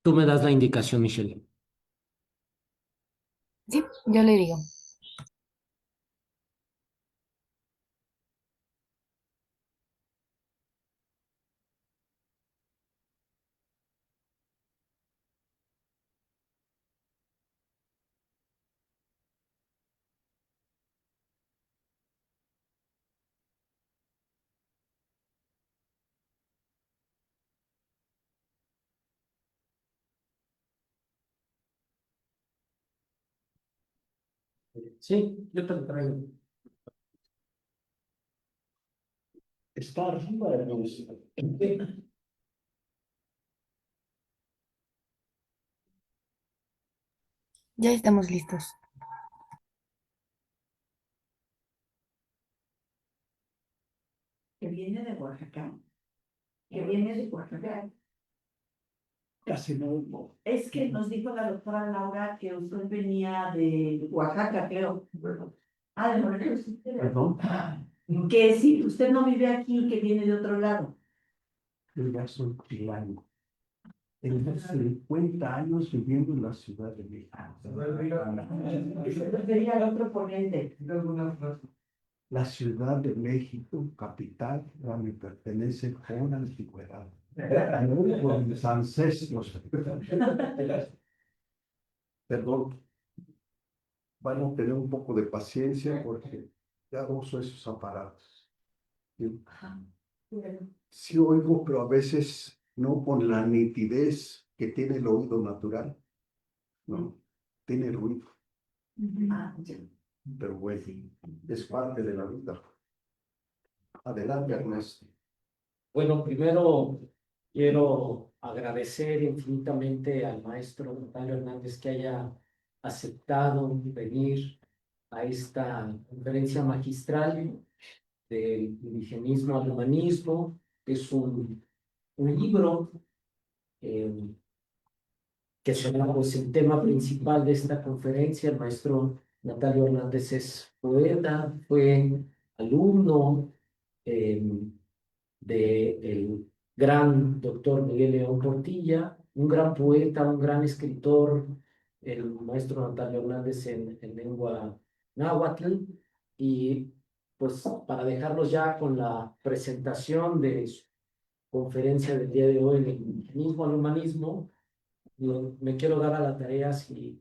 Tú me das la indicación, Michelle. Sí, yo le digo. Sí, yo te lo traigo. Está arriba de los... Ya estamos listos. Que viene de Oaxaca, que viene de Oaxaca. Casi no oigo. Es que nos dijo la doctora Laura que usted venía de Oaxaca, creo. Ah, de Morelos. Perdón. Que si usted no vive aquí, que viene de otro lado. Yo ya soy chilango. Tengo 50 años viviendo en la Ciudad de México. Sería el otro ponente. La Ciudad de México, capital, ya me pertenece por antigüedad. Por mis ancestros. Perdón, van a tener un poco de paciencia porque ya uso esos aparatos. ¿Sí? Sí oigo, pero a veces no con la nitidez que tiene el oído natural. No, tiene ruido, Ah, ya. pero bueno, es parte de la vida. Adelante, Ernesto. Bueno, primero quiero agradecer infinitamente al maestro Natalio Hernández que haya aceptado venir a esta conferencia magistral del indigenismo al humanismo. Es un libro eh, que será pues, el tema principal de esta conferencia. El maestro Natalio Hernández es poeta, fue alumno eh, del gran doctor Miguel León Portilla, un gran poeta, un gran escritor, el maestro Natalio Hernández en lengua náhuatl. Y pues para dejarlos ya con la presentación de su conferencia del día de hoy, del indigenismo al humanismo, me quiero dar a la tarea, si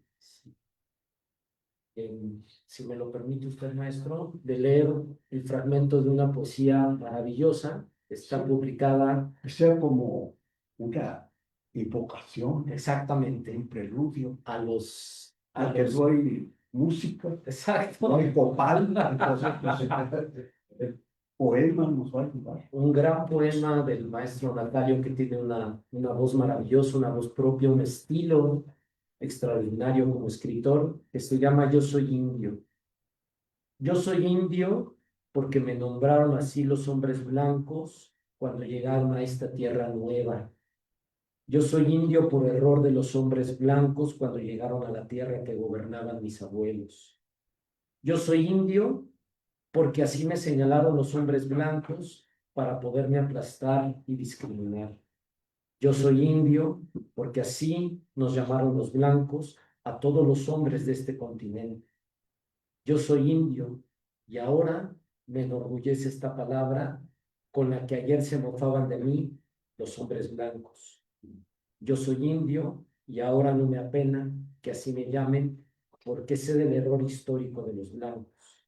me lo permite usted, maestro, de leer el fragmento de una poesía maravillosa. Está publicada Que sea como una invocación, exactamente un preludio, a que los, no hay música, exacto, no hay copal, entonces pues, el poema nos va a ayudar. un gran poema del maestro Natalio que tiene una voz maravillosa, una voz propia, un estilo extraordinario como escritor, que se llama Yo soy indio. Yo soy indio porque me nombraron así los hombres blancos cuando llegaron a esta tierra nueva. Yo soy indio por error de los hombres blancos cuando llegaron a la tierra que gobernaban mis abuelos. Yo soy indio porque así me señalaron los hombres blancos para poderme aplastar y discriminar. Yo soy indio porque así nos llamaron los blancos a todos los hombres de este continente. Yo soy indio y ahora me enorgullece esta palabra con la que ayer se mofaban de mí los hombres blancos. Yo soy indio y ahora no me apena que así me llamen porque sé del error histórico de los blancos.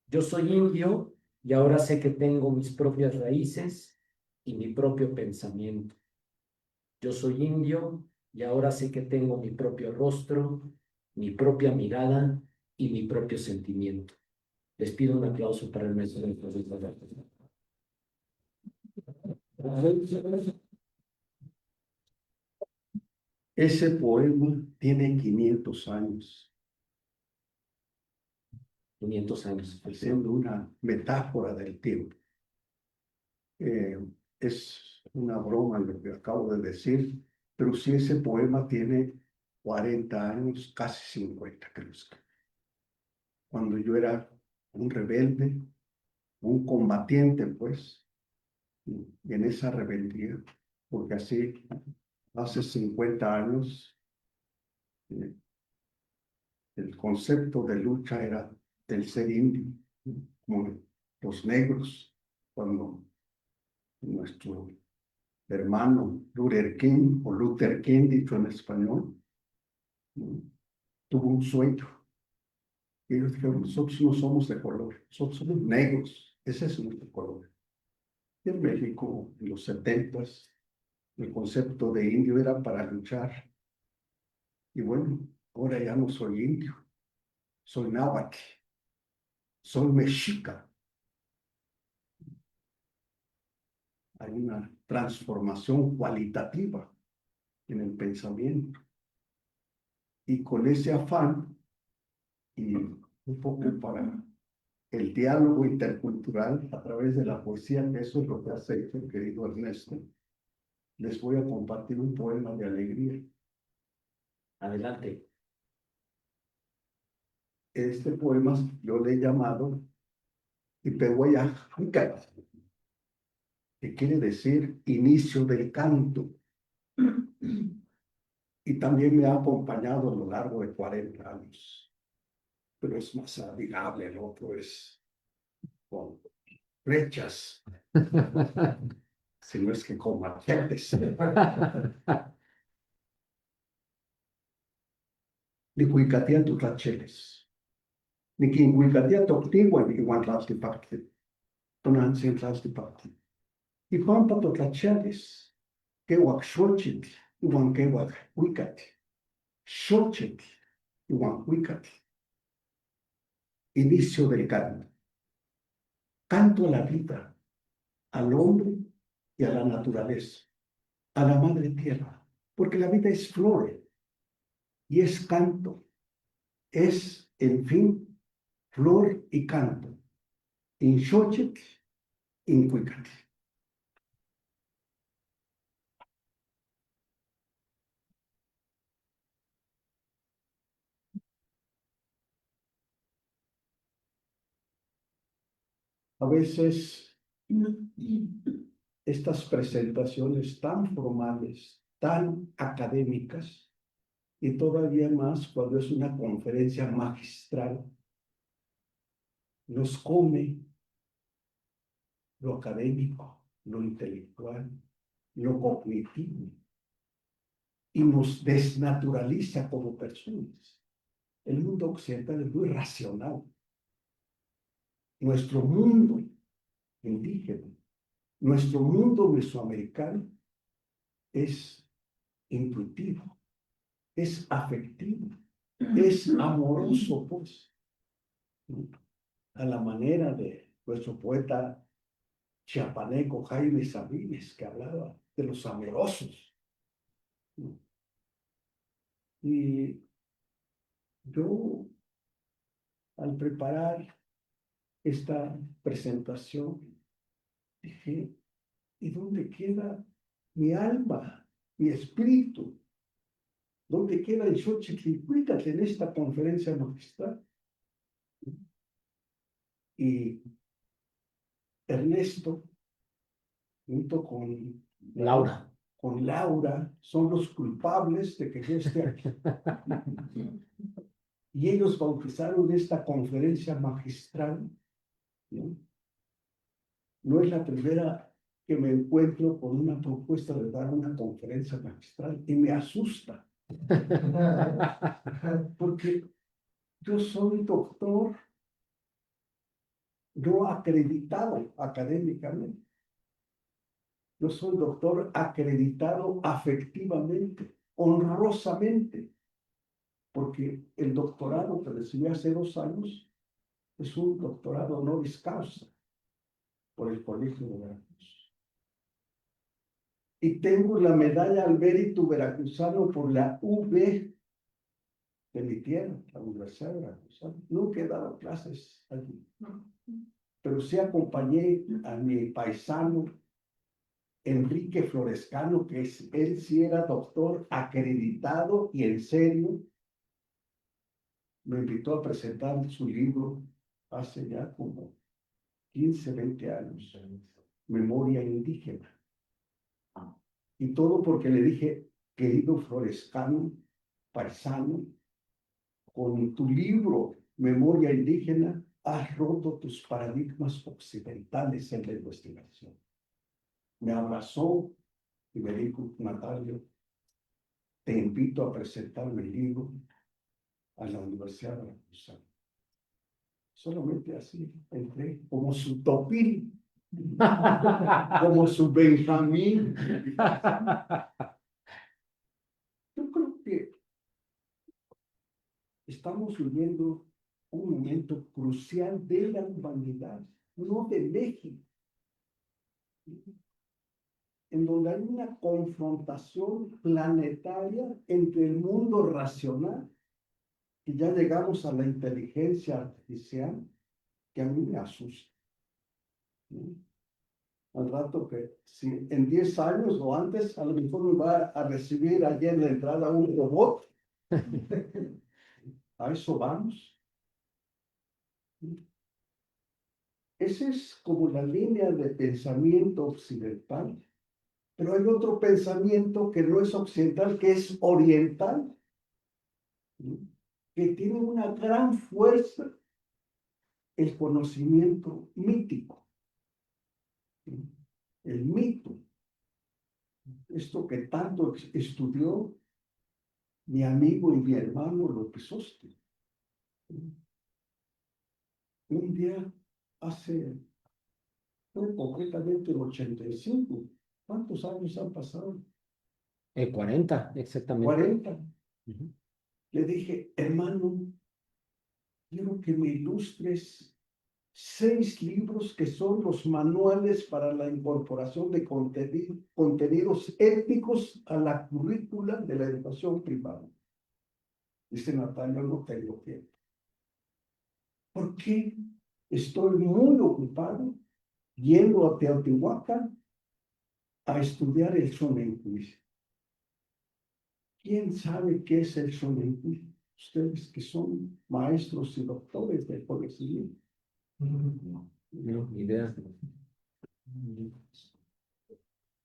Yo soy indio y ahora sé que tengo mis propias raíces y mi propio pensamiento. Yo soy indio y ahora sé que tengo mi propio rostro, mi propia mirada y mi propio sentimiento. Les pido un aplauso para el maestro de Ese poema tiene 500 años, 500 años. siendo una metáfora del tiempo. Eh, es una broma lo que acabo de decir, pero sí ese poema tiene 40 años, casi 50, creo que cuando yo era un rebelde, un combatiente, pues, y en esa rebeldía, porque así hace 50 años, eh, el concepto de lucha era del ser indio, como los negros, cuando nuestro hermano Luther King, dicho en español, tuvo un sueño. Y ellos dijeron, nosotros no somos de color, nosotros somos negros, ese es nuestro color. Y en México, en los 70s, el concepto de indio era para luchar. Y bueno, ahora ya no soy indio, soy náhuatl, soy mexica. Hay una transformación cualitativa en el pensamiento. Y con ese afán, y un poco para el diálogo intercultural a través de la poesía, que eso es lo que has hecho, querido Ernesto, les voy a compartir un poema de alegría. Adelante. Este poema yo le he llamado Ipehuaya, que quiere decir inicio del canto. Y también me ha acompañado a lo largo de 40 años. Pero es más amigable, el otro es con flechas, si no es que con machetes. Ni cuicatea tus lacheles. Ni quien cuicatea toctigua ni igual las de parte. Tonan sin las de parte. Y Juan pato lacheles. Que wak shorchit. Igual que wak cuicate. Shorchit. Igual cuicate. Inicio del canto. Canto a la vida, al hombre y a la naturaleza, a la madre tierra, porque la vida es flor y es canto, es, en fin, flor y canto. In xochitl, in cuicatl. A veces estas presentaciones tan formales, tan académicas, y todavía más cuando es una conferencia magistral, nos come lo académico, lo intelectual, lo cognitivo, y nos desnaturaliza como personas. El mundo occidental es muy racional. Nuestro mundo indígena, nuestro mundo mesoamericano es intuitivo, es afectivo, es amoroso, pues, a la manera de nuestro poeta chiapaneco Jaime Sabines, que hablaba de los amorosos. Y yo, al preparar esta presentación, dije, ¿y dónde queda mi alma, mi espíritu? ¿Dónde queda el Xochitl en esta conferencia magistral? Y Ernesto, junto Laura. con Laura, son los culpables de que yo esté aquí. Y ellos bautizaron esta conferencia magistral, ¿no? No es la primera que me encuentro con una propuesta de dar una conferencia magistral y me asusta. Porque yo soy doctor no acreditado académicamente. Yo soy doctor acreditado afectivamente, honrosamente, porque el doctorado que recibí hace 2 años es un doctorado honoris causa por el Colegio de Veracruz. Y tengo la medalla al mérito veracruzano por la UV de mi tierra, la Universidad de Veracruz. Nunca he dado clases allí, pero sí acompañé a mi paisano Enrique Florescano, que él sí era doctor acreditado y en serio. Me invitó a presentar su libro hace ya como 15, 20 años, Memoria Indígena. Y todo porque le dije, querido florescano, paisano, con tu libro Memoria Indígena, has roto tus paradigmas occidentales en la investigación. Me abrazó y me dijo, Natalio, te invito a presentar mi libro a la Universidad de Veracruz. Solamente así entré como su Topil, como su Benjamín. Yo creo que estamos viviendo un momento crucial de la humanidad, no de México, en donde hay una confrontación planetaria entre el mundo racional, y ya llegamos a la inteligencia artificial, que a mí me asusta. ¿No? Al rato que, si en 10 años o antes, a lo mejor me va a recibir allí en la entrada un robot. A eso vamos. Esa es como la línea de pensamiento occidental, pero hay otro pensamiento que no es occidental, que es oriental, ¿no? Que tiene una gran fuerza, el conocimiento mítico, ¿no? El mito, esto que tanto estudió mi amigo y mi hermano López Oste. Un día, fue concretamente el 85. ¿Cuántos años han pasado? 40, exactamente. 40. Le dije, hermano, quiero que me ilustres 6 libros que son los manuales para la incorporación de contenidos étnicos a la currícula de la educación primaria. Dice Natalia, no tengo tiempo. ¿Por qué? Estoy muy ocupado yendo a Teotihuacán a estudiar el Xonencuil. ¿Quién sabe qué es el Xonencuil? Ustedes que son maestros y doctores del conocimiento. No, ni idea.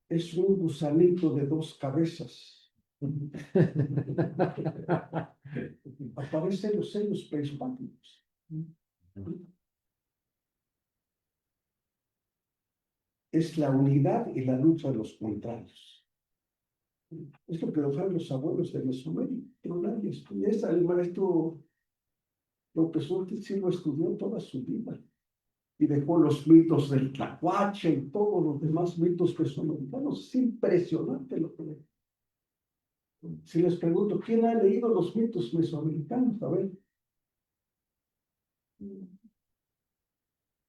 Es un gusanito de 2 cabezas. Aparecen los sellos prehispánicos. Es la unidad y la lucha de los contrarios. Es lo que dejaron los abuelos de Mesoamérica, pero nadie estudia. El maestro López Olte sí lo estudió toda su vida y dejó los mitos del Tlacuache y todos los demás mitos mesoamericanos. Es impresionante lo que dejó. Si les pregunto, ¿quién ha leído los mitos mesoamericanos? A ver.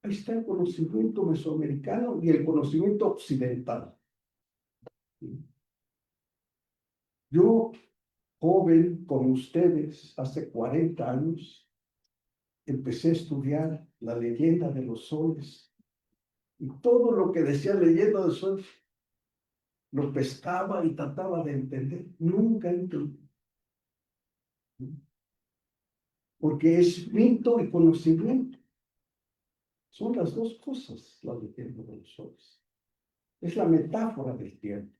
Ahí está el conocimiento mesoamericano y el conocimiento occidental. Yo, joven como ustedes, hace 40 años, empecé a estudiar la leyenda de los soles. Y todo lo que decía leyenda de los soles, lo pescaba y trataba de entender. Nunca entendí. Porque es mito y conocimiento. Son las 2 cosas, la leyenda de los soles. Es la metáfora del tiempo.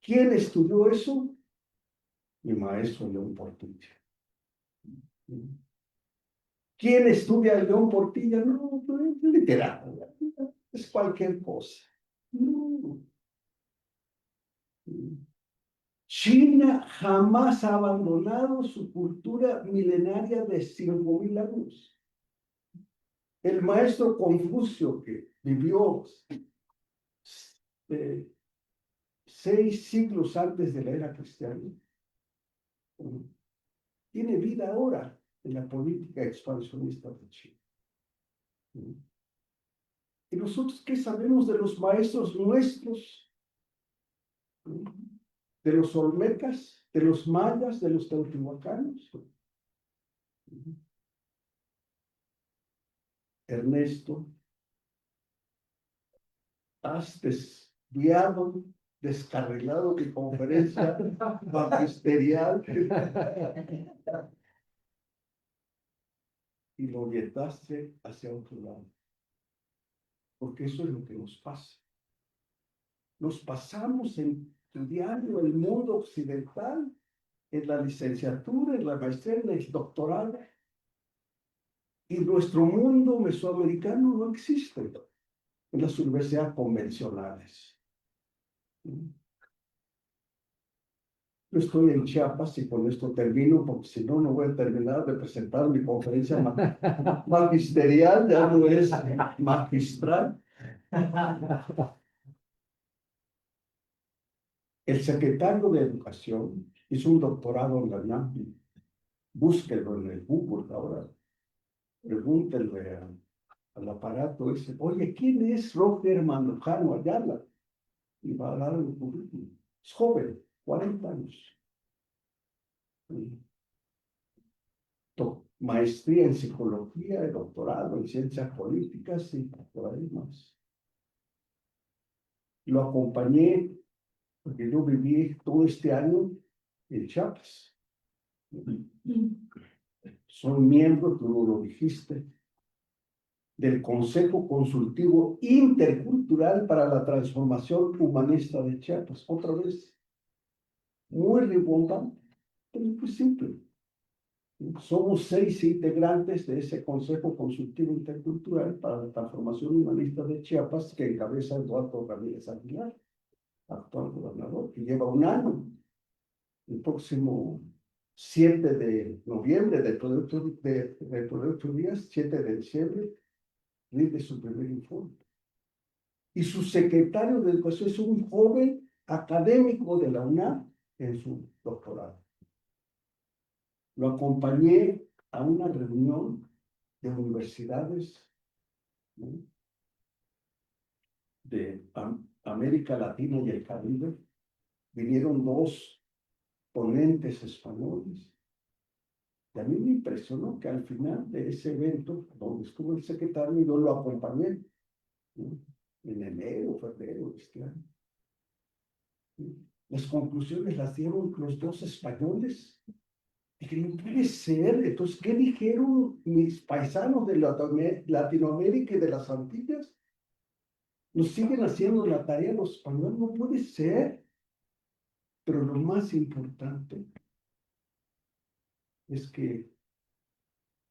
¿Quién estudió eso? Mi maestro León Portilla. ¿Quién estudia a León Portilla? No, es literatura, es cualquier cosa. No. China jamás ha abandonado su cultura milenaria de 5.000 años. El maestro Confucio, que vivió 6 siglos antes de la era cristiana, tiene vida ahora en la política expansionista de China. ¿Y nosotros qué sabemos de los maestros nuestros? ¿De los olmecas? ¿De los mayas? ¿De los teotihuacanos? Ernesto, has desviado, descarrilado mi conferencia magisterial y lo orientaste hacia otro lado. Porque eso es lo que nos pasa. Nos pasamos en estudiando el mundo occidental, en la licenciatura, en la maestría, en el doctorado. Y nuestro mundo mesoamericano no existe en las universidades convencionales. Yo estoy en Chiapas y con esto termino, porque si no, no voy a terminar de presentar mi conferencia magisterial, ya no es magistral. El secretario de Educación hizo un doctorado en la UNAM. Búsquelo en el Google ahora. Pregúntenle al aparato ese, oye, ¿quién es Roger Mandujano Ayala? Y va a dar el currículum. Es joven, 40 años. Maestría en psicología, doctorado en ciencias políticas y por ahí más. Lo acompañé porque yo viví todo este año en Chiapas. Soy miembro, tú no lo dijiste, del Consejo Consultivo Intercultural para la Transformación Humanista de Chiapas. Otra vez, muy rimbombante, pero muy simple. Somos 6 integrantes de ese Consejo Consultivo Intercultural para la Transformación Humanista de Chiapas, que encabeza Eduardo Ramírez Aguilar, actual gobernador, que lleva un año. El próximo 7 de noviembre, dentro de 8 días, 7 de diciembre, rinde su primer informe. Y su secretario de Educación es un joven académico de la UNAM en su doctorado. Lo acompañé a una reunión de universidades, ¿no?, de América Latina y el Caribe. Vinieron 2 ponentes españoles. Y a mí me impresionó que al final de ese evento, donde estuvo el secretario, yo lo acompañé, ¿no?, en enero, febrero de este año. Las conclusiones las dieron los 2 españoles. Dije, no puede ser. Entonces, ¿qué dijeron mis paisanos de Latinoamérica y de las Antillas? Nos siguen haciendo la tarea los españoles, no puede ser. Pero lo más importante es que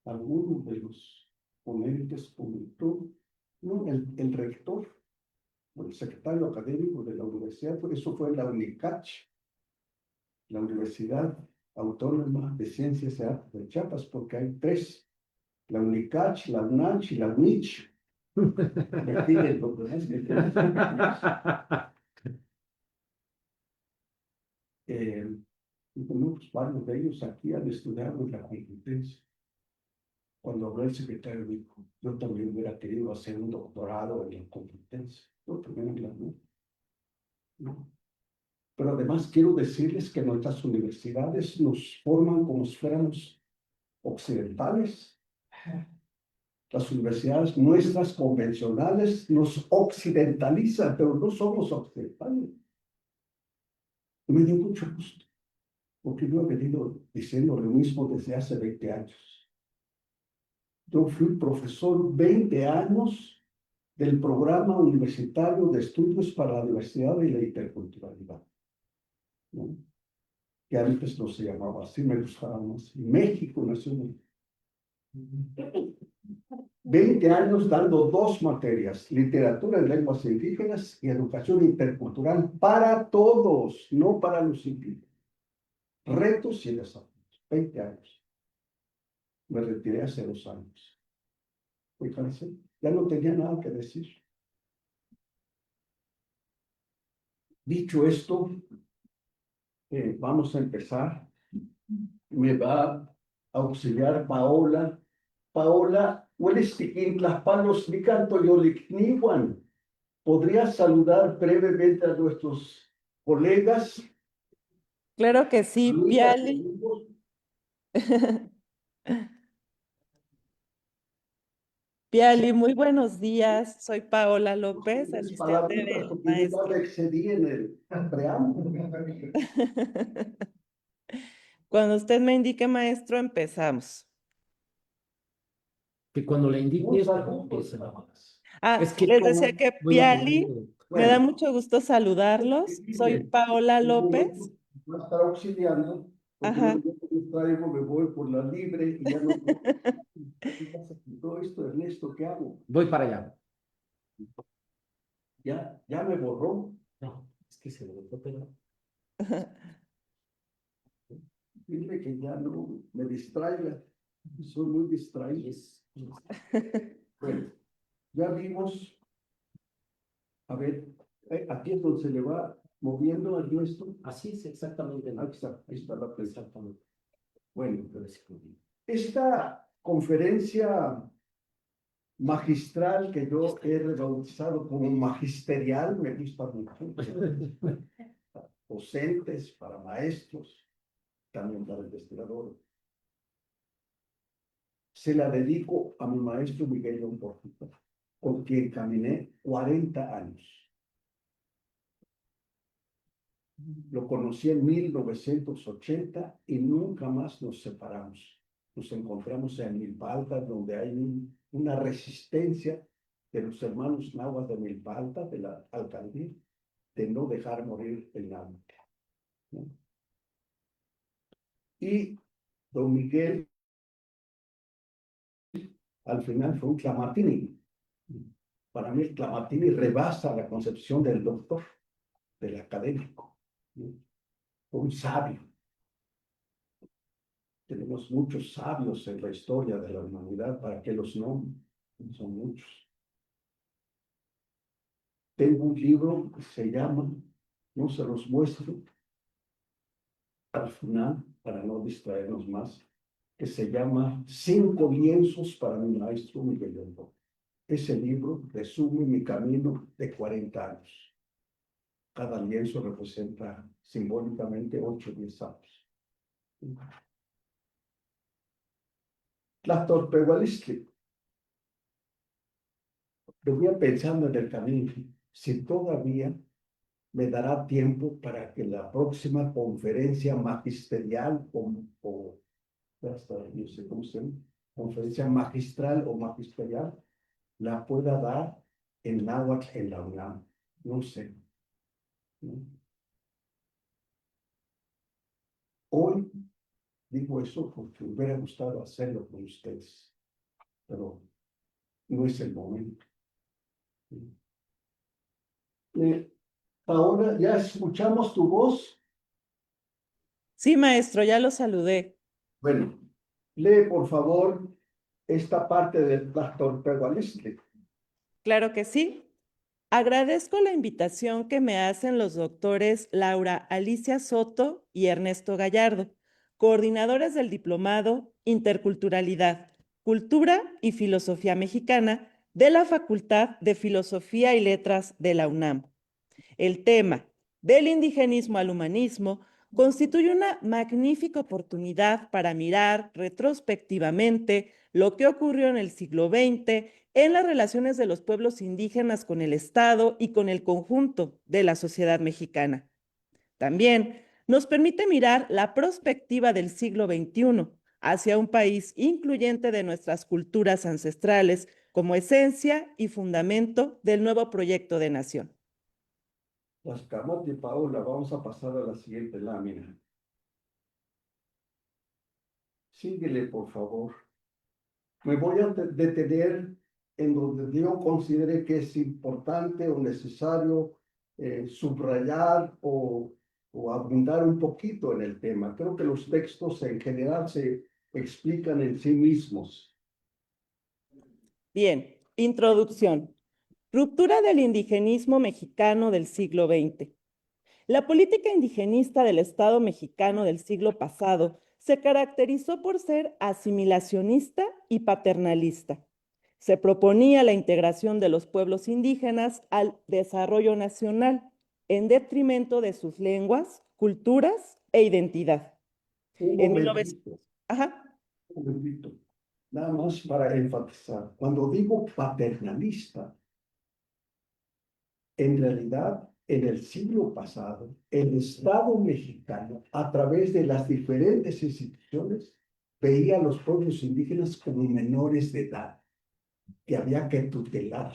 alguno de los ponentes comentó, no, el rector, o el secretario académico de la universidad, eso fue en la UNICACH, la Universidad Autónoma de Ciencias y Artes de Chiapas, porque hay 3, la UNICACH, la UNACH y la UNICH. Y bueno, pues varios de ellos aquí han estudiado la Complutense. Cuando habló el secretario, dijo, yo también hubiera querido hacer un doctorado en la Complutense. Yo también en la UNAM, ¿no? Pero además quiero decirles que nuestras universidades nos forman como si fuéramos occidentales. Las universidades nuestras convencionales nos occidentalizan, pero no somos occidentales. Y me dio mucho gusto, porque yo he venido diciendo lo mismo desde hace 20 años. Yo fui profesor 20 años del programa universitario de estudios para la diversidad y la interculturalidad, ¿no?, que antes no se llamaba así, me gustaba más. México nació en 20 años dando 2 materias, literatura en lenguas indígenas y educación intercultural para todos, no para los indígenas. Retos y desafíos, 20 años. Me retiré hace 2 años. Me cansé, ya no tenía nada que decir. Dicho esto, vamos a empezar. Me va a auxiliar Paola. Paola, ¿podrías saludar brevemente a nuestros colegas? Claro que sí, Amigas, Piali. amigos? Piali, muy buenos días. Soy Paola López, Unas asistente palabritas, del porque yo ya maestro. me excedí en el preámbulo. Cuando usted me indique, maestro, empezamos. Que cuando le indique, Un saludo, empieza. nada más. Ah, Es que les como decía que voy a poner, Piali Me da Bueno, mucho gusto saludarlos. Soy mire, Paola yo López. voy a estar auxiliando, porque Ajá. luego yo me traigo, me voy por la libre y ya no puedo. ¿Qué pasa con todo esto, Ernesto? ¿Qué hago? Voy para allá. Ya me borró. No, es que se me fue, pero... Dile que ya no me distraiga. Soy muy distraído. Bueno, ya vimos. A ver, aquí es donde se le va moviendo al nuestro. Así es exactamente. Ahí está la prensa. Exactamente. Bueno, esta conferencia magistral que yo he rebautizado como magisterial, me gusta mucho. Para docentes, para maestros, también para investigadores. Se la dedico a mi maestro Miguel León Portilla, con quien caminé 40 años. Lo conocí en 1980 y nunca más nos separamos. Nos encontramos en Milpalta, donde hay una resistencia de los hermanos nahuas de Milpalta, de la alcaldía, de no dejar morir el náhuatl, ¿no? Y don Miguel, al final, fue un clamatini. Para mí el clamatini rebasa la concepción del doctor, del académico, ¿no? Un sabio. Tenemos muchos sabios en la historia de la humanidad, ¿para qué los nombres? Son muchos. Tengo un libro que se llama, no se los muestro al final, para no distraernos más, que se llama 5 lienzos para mi maestro Miguel León. Ese libro resume mi camino de 40 años. Cada lienzo representa simbólicamente 8 o 10 años. La Torpehualistli. Venía pensando en el camino, si todavía me dará tiempo para que la próxima conferencia magisterial no sé cómo se llama, conferencia magistral o magisterial, la pueda dar en náhuatl en la UNAM. No sé, ¿no? Hoy digo eso porque me hubiera gustado hacerlo con ustedes, pero no es el momento. Ahora ya escuchamos tu voz. Sí, maestro, ya lo saludé. Bueno, lee por favor esta parte del Tlahtorpehualistli. Claro que sí. Agradezco la invitación que me hacen los doctores Laura Alicia Soto y Ernesto Gallardo, coordinadores del Diplomado Interculturalidad, Cultura y Filosofía Mexicana de la Facultad de Filosofía y Letras de la UNAM. El tema del indigenismo al humanismo constituye una magnífica oportunidad para mirar retrospectivamente lo que ocurrió en el siglo XX en las relaciones de los pueblos indígenas con el Estado y con el conjunto de la sociedad mexicana. También nos permite mirar la perspectiva del siglo XXI hacia un país incluyente de nuestras culturas ancestrales como esencia y fundamento del nuevo proyecto de nación. Las camas de Paola, vamos a pasar a la siguiente lámina. Síguele, por favor. Me voy a detener en donde yo considere que es importante o necesario subrayar o abundar un poquito en el tema. Creo que los textos en general se explican en sí mismos. Bien, introducción. Ruptura del indigenismo mexicano del siglo XX. La política indigenista del Estado mexicano del siglo pasado se caracterizó por ser asimilacionista y paternalista. Se proponía la integración de los pueblos indígenas al desarrollo nacional, en detrimento de sus lenguas, culturas e identidad. Un En momentito, Ajá. un momentito. Nada más para enfatizar. Cuando digo paternalista, en realidad, en el siglo pasado, el Estado mexicano, a través de las diferentes instituciones, veía a los pueblos indígenas como menores de edad, que había que tutelar,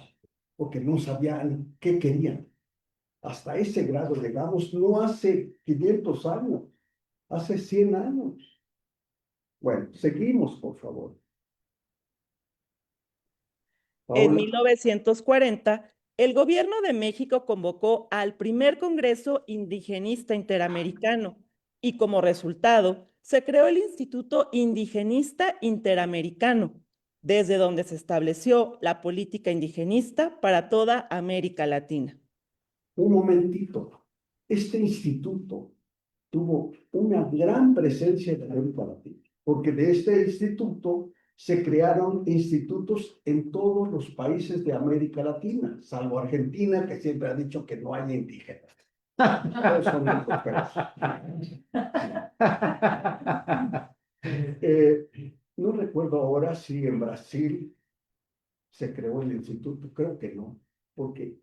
porque no sabían qué querían. Hasta ese grado llegamos, no hace 500 años, hace 100 años. Bueno, seguimos, por favor. En Paola. 1940, el gobierno de México convocó al primer Congreso Indigenista Interamericano y como resultado se creó el Instituto Indigenista Interamericano, desde donde se estableció la política indigenista para toda América Latina. Un momentito. Este instituto tuvo una gran presencia en América Latina, porque de este instituto se crearon institutos en todos los países de América Latina, salvo Argentina, que siempre ha dicho que no hay indígenas. Todos son europeos. No recuerdo ahora si en Brasil se creó el instituto, creo que no, porque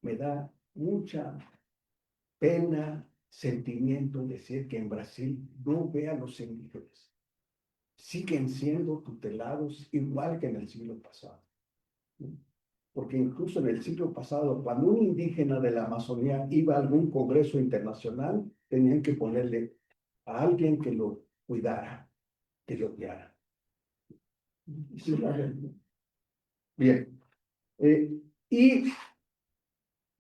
me da mucha pena, sentimiento decir que en Brasil no ve a los indígenas. Siguen siendo tutelados igual que en el siglo pasado. Porque incluso en el siglo pasado, cuando un indígena de la Amazonía iba a algún congreso internacional, tenían que ponerle a alguien que lo cuidara, que lo guiara. Bien. Y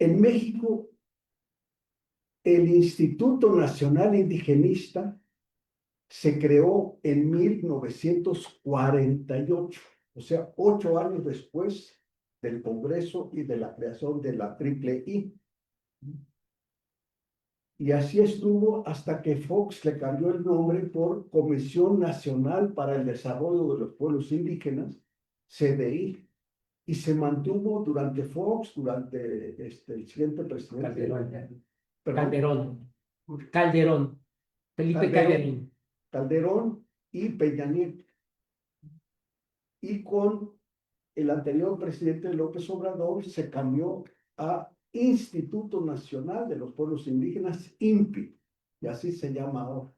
en México, el Instituto Nacional Indigenista se creó en 1948, o sea, 8 años después del Congreso y de la creación de la Triple I. Y así estuvo hasta que Fox le cambió el nombre por Comisión Nacional para el Desarrollo de los Pueblos Indígenas, CDI, y se mantuvo durante Fox, durante el siguiente presidente. Calderón. Calderón. Felipe Calderón. Calderón y Peña Nieto. Y con el anterior presidente López Obrador se cambió a Instituto Nacional de los Pueblos Indígenas, INPI, y así se llama ahora.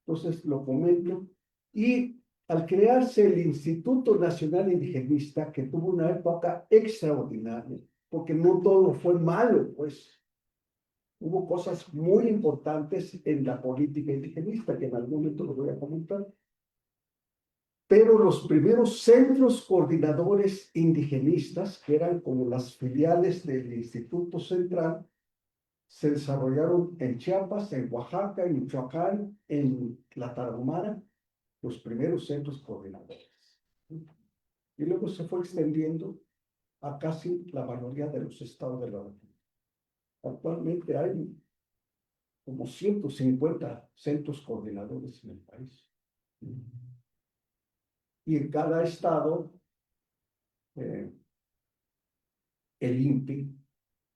Entonces lo comento. Y al crearse el Instituto Nacional Indigenista, que tuvo una época extraordinaria, porque no todo fue malo, pues hubo cosas muy importantes en la política indigenista, que en algún momento lo voy a comentar. Pero los primeros centros coordinadores indigenistas, que eran como las filiales del Instituto Central, se desarrollaron en Chiapas, en Oaxaca, en Michoacán, en la Tarahumara, los primeros centros coordinadores. Y luego se fue extendiendo a casi la mayoría de los estados de la República. Actualmente hay como 150 centros coordinadores en el país. Y en cada estado, el INPI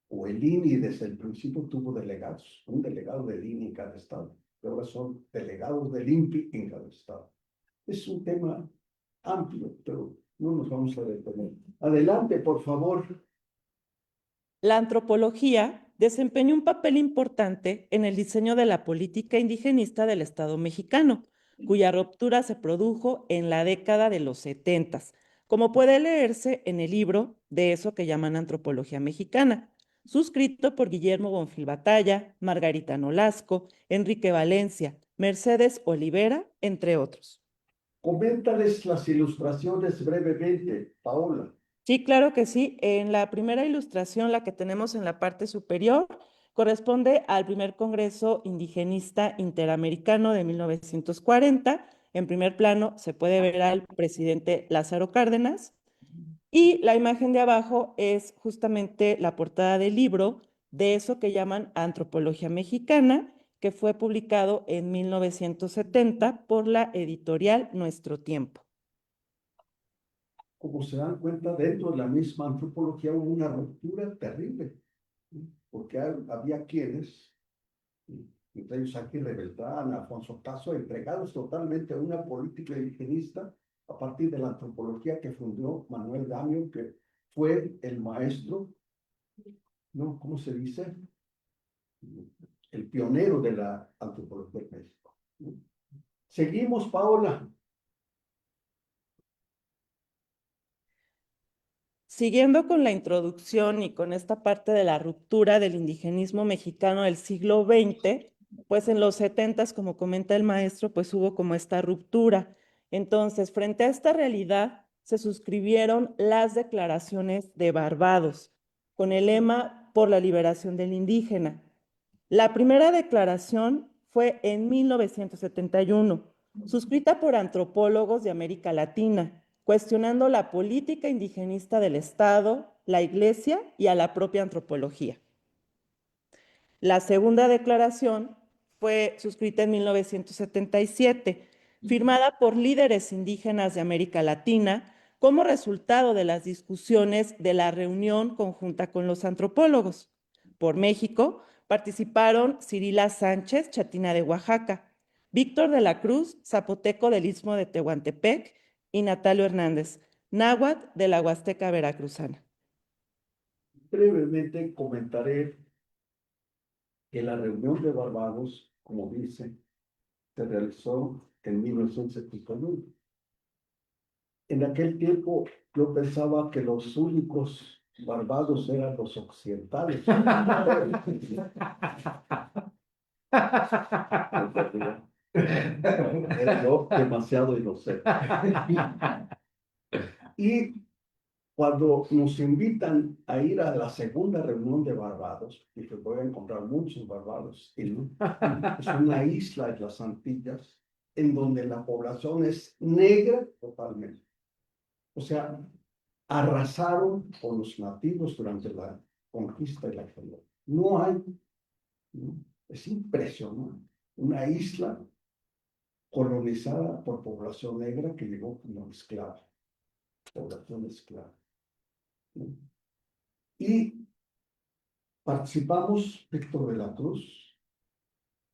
o el INI desde el principio tuvo delegados, un delegado del INI en cada estado. Y ahora son delegados del INPI en cada estado. Es un tema amplio, pero no nos vamos a detener. Adelante, por favor. La antropología desempeñó un papel importante en el diseño de la política indigenista del Estado mexicano, cuya ruptura se produjo en la década de los 70, como puede leerse en el libro de eso que llaman Antropología Mexicana, suscrito por Guillermo Bonfil Batalla, Margarita Nolasco, Enrique Valencia, Mercedes Olivera, entre otros. Coméntales las ilustraciones brevemente, Paola. Sí, claro que sí. En la primera ilustración, la que tenemos en la parte superior, corresponde al primer Congreso Indigenista Interamericano de 1940. En primer plano se puede ver al presidente Lázaro Cárdenas. Y la imagen de abajo es justamente la portada del libro de eso que llaman Antropología Mexicana, que fue publicado en 1970 por la editorial Nuestro Tiempo. Como se dan cuenta, dentro de la misma antropología hubo una ruptura terrible, porque había quienes, entre ellos Aguirre Beltrán, Alfonso Caso, entregados totalmente a una política indigenista a partir de la antropología que fundó Manuel Gamio, que fue el maestro, ¿no? ¿Cómo se dice? El pionero de la antropología en México. Seguimos, Paola. siguiendo con la introducción y con esta parte de la ruptura del indigenismo mexicano del siglo XX, pues en los 70s, como comenta el maestro, pues hubo como esta ruptura. Entonces, frente a esta realidad, se suscribieron las declaraciones de Barbados, con el lema por la liberación del indígena. La primera declaración fue en 1971, suscrita por antropólogos de América Latina, cuestionando la política indigenista del Estado, la Iglesia y a la propia antropología. La segunda declaración fue suscrita en 1977, firmada por líderes indígenas de América Latina como resultado de las discusiones de la reunión conjunta con los antropólogos. Por México participaron Cirila Sánchez, chatina de Oaxaca, Víctor de la Cruz, zapoteco del Istmo de Tehuantepec, y Natalio Hernández, náhuatl de la Huasteca Veracruzana. Brevemente comentaré que la reunión de Barbados, como dice, se realizó en 1971. En aquel tiempo yo pensaba que los únicos Barbados eran los occidentales. Era yo demasiado inocente. Y cuando nos invitan a ir a la segunda reunión de Barbados, y que voy a encontrar muchos Barbados, es una isla en las Antillas, en donde la población es negra totalmente. O sea, arrasaron con los nativos durante la conquista y la colonización. No hay, ¿no? Es impresionante. Una isla colonizada por población negra que llegó como esclava, población esclava, ¿no? Y participamos Víctor de la Cruz,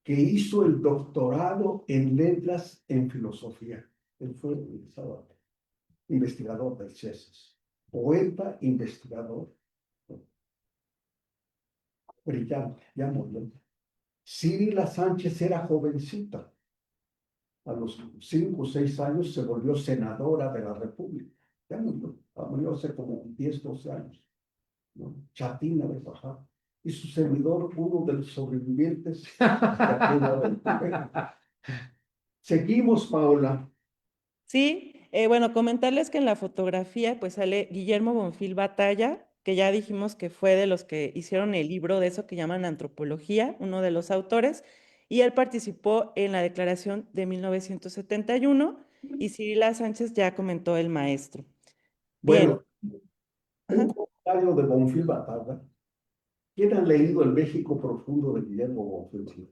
que hizo el doctorado en letras en filosofía. Él fue investigador del CIESES, poeta, investigador, brillante, ya murió. Cirila Sánchez era jovencita. A los 5 o 6 años se volvió senadora de la República. Ya murió hace como 10, 12 años, ¿no? Chatina de Oaxaca. Y su servidor, uno de los sobrevivientes. Seguimos, Paola. Sí, bueno, comentarles que en la fotografía pues sale Guillermo Bonfil Batalla, que ya dijimos que fue de los que hicieron el libro de eso que llaman antropología, uno de los autores, y él participó en la declaración de 1971 y Cirila Sánchez ya comentó el maestro. Bien. Bueno, Ajá. un comentario de Bonfil Batalla. ¿Quién ha leído El México Profundo de Guillermo Bonfil?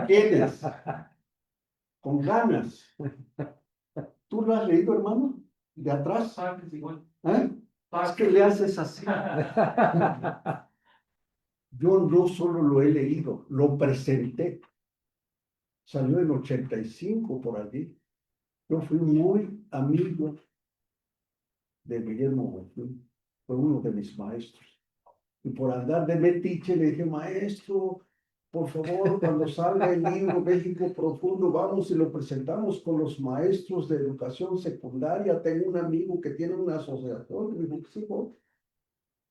¿Quiénes? Con ganas. ¿Tú lo has leído, hermano? ¿De atrás? ¿Eh? Es que le haces así. Yo no solo lo he leído, lo presenté. Salió en 85 por allí. Yo fui muy amigo de Guillermo Bonfil. Fue uno de mis maestros. Y por andar de metiche le dije, maestro, por favor, cuando salga el libro México Profundo, vamos y lo presentamos con los maestros de educación secundaria. Tengo un amigo que tiene una asociación. Y dijo, sí,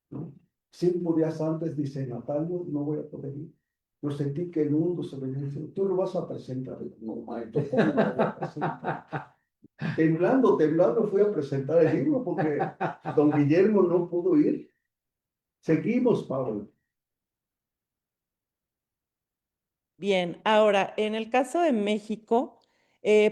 ¿no? 5 días antes dice, Natalio, no voy a poder ir. Yo sentí que el mundo se me dice, tú lo vas a presentar. No, maestro, ¿cómo lo voy a presentar? Temblando fui a presentar el libro porque don Guillermo no pudo ir. Seguimos, Pablo. Bien, ahora, en el caso de México,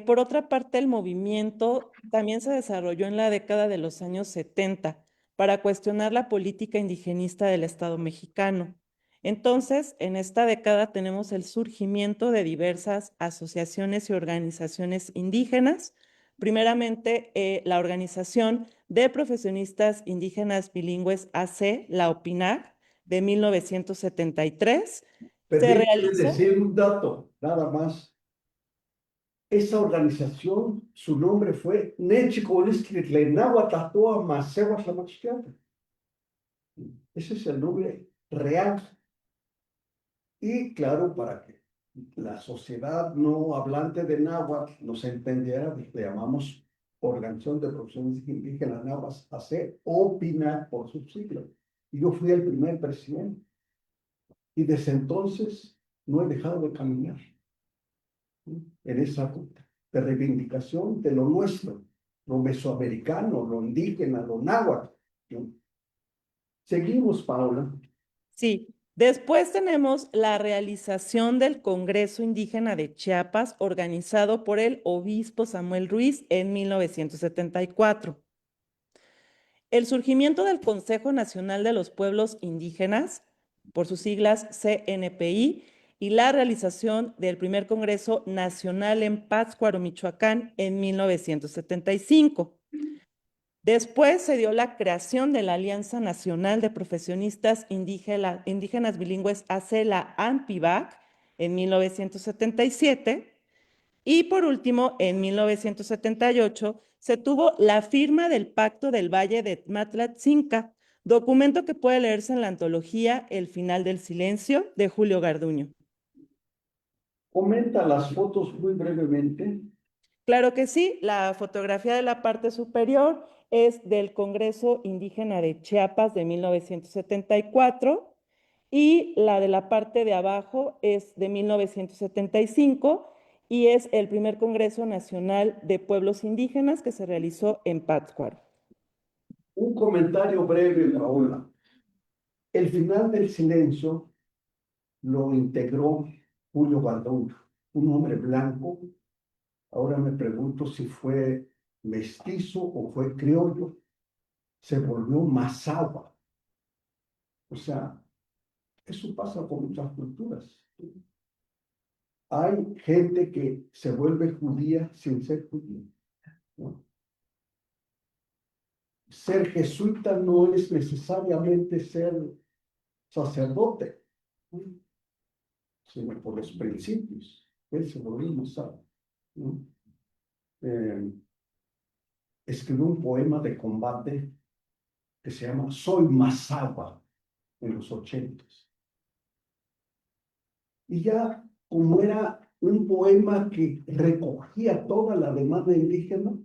por otra parte, el movimiento también se desarrolló en la década de los años 70 para cuestionar la política indigenista del Estado mexicano. Entonces, en esta década tenemos el surgimiento de diversas asociaciones y organizaciones indígenas. Primeramente, la Organización de Profesionistas Indígenas Bilingües AC, la OPINAC, de 1973. Se Permítame realizó. decir un dato, nada más. Esa organización, su nombre fue Nechikolisquitlenahuatatoa Masewa Tlamachtiata. Ese es el nombre real. Y claro, para que la sociedad no hablante de náhuatl nos entendiera, le llamamos Organización de Profesiones Indígenas Náhuatl, hacer opinar por sus siglas. Y yo fui el primer presidente. Y desde entonces no he dejado de caminar, ¿sí?, en esa ruta de reivindicación de lo nuestro, lo mesoamericano, lo indígena, lo náhuatl, ¿no? Seguimos, Paola. Sí, después tenemos la realización del Congreso Indígena de Chiapas, organizado por el obispo Samuel Ruiz en 1974. El surgimiento del Consejo Nacional de los Pueblos Indígenas, por sus siglas CNPI, y la realización del primer Congreso Nacional en Pátzcuaro, Michoacán, en 1975. Después se dio la creación de la Alianza Nacional de Profesionistas Indígenas Bilingües, la ANPIBAC, en 1977. Y por último, en 1978, se tuvo la firma del Pacto del Valle de Matlatzinca, documento que puede leerse en la antología El Final del Silencio, de Julio Garduño. Comenta las fotos muy brevemente. Claro que sí, la fotografía de la parte superior es del Congreso Indígena de Chiapas de 1974 y la de la parte de abajo es de 1975 y es el primer Congreso Nacional de Pueblos Indígenas que se realizó en Pátzcuaro. Un comentario breve, Paola. El Final del Silencio lo integró Julio Garduño, un hombre blanco. Ahora me pregunto si fue mestizo o fue criollo. Se volvió mazahua. O sea, eso pasa con muchas culturas. Hay gente que se vuelve judía sin ser judía, ¿no? Ser jesuita no es necesariamente ser sacerdote, ¿no?, sino por los principios. Él se volvió mazahua, ¿no? Escribió un poema de combate que se llama Soy mazahua, en los 80s. Y ya, como era un poema que recogía toda la demanda indígena,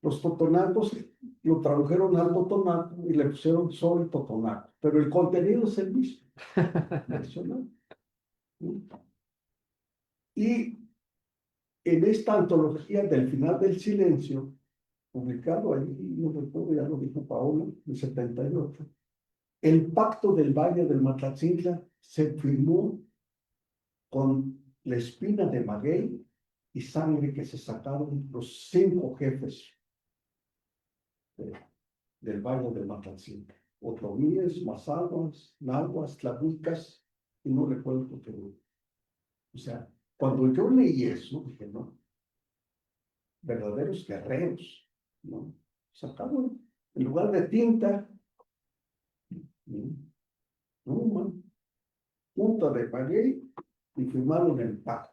los totonacos lo tradujeron al totonaco y le pusieron Soy Totonaco, pero el contenido es el mismo. Y en esta antología del Final del Silencio, publicado ahí, no recuerdo, ya lo dijo Paola, en 78, el Pacto del Valle del Matlatzinca se firmó con la espina de maguey y sangre que se sacaron los 5 jefes del Valle del Matlatzinca: otomíes, mazahuas, nahuas, tlahuicas, y no recuerdo qué. O sea, cuando yo leí eso, dije, no, verdaderos guerreros, ¿no? Sacaron, en lugar de tinta, pluma, punta de maguey, y firmaron el pacto.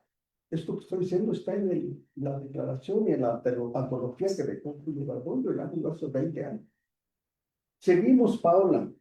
Esto que estoy diciendo está en la declaración y en la antología que dejó Julio Garduño el año hace 20 años. Seguimos, Paola.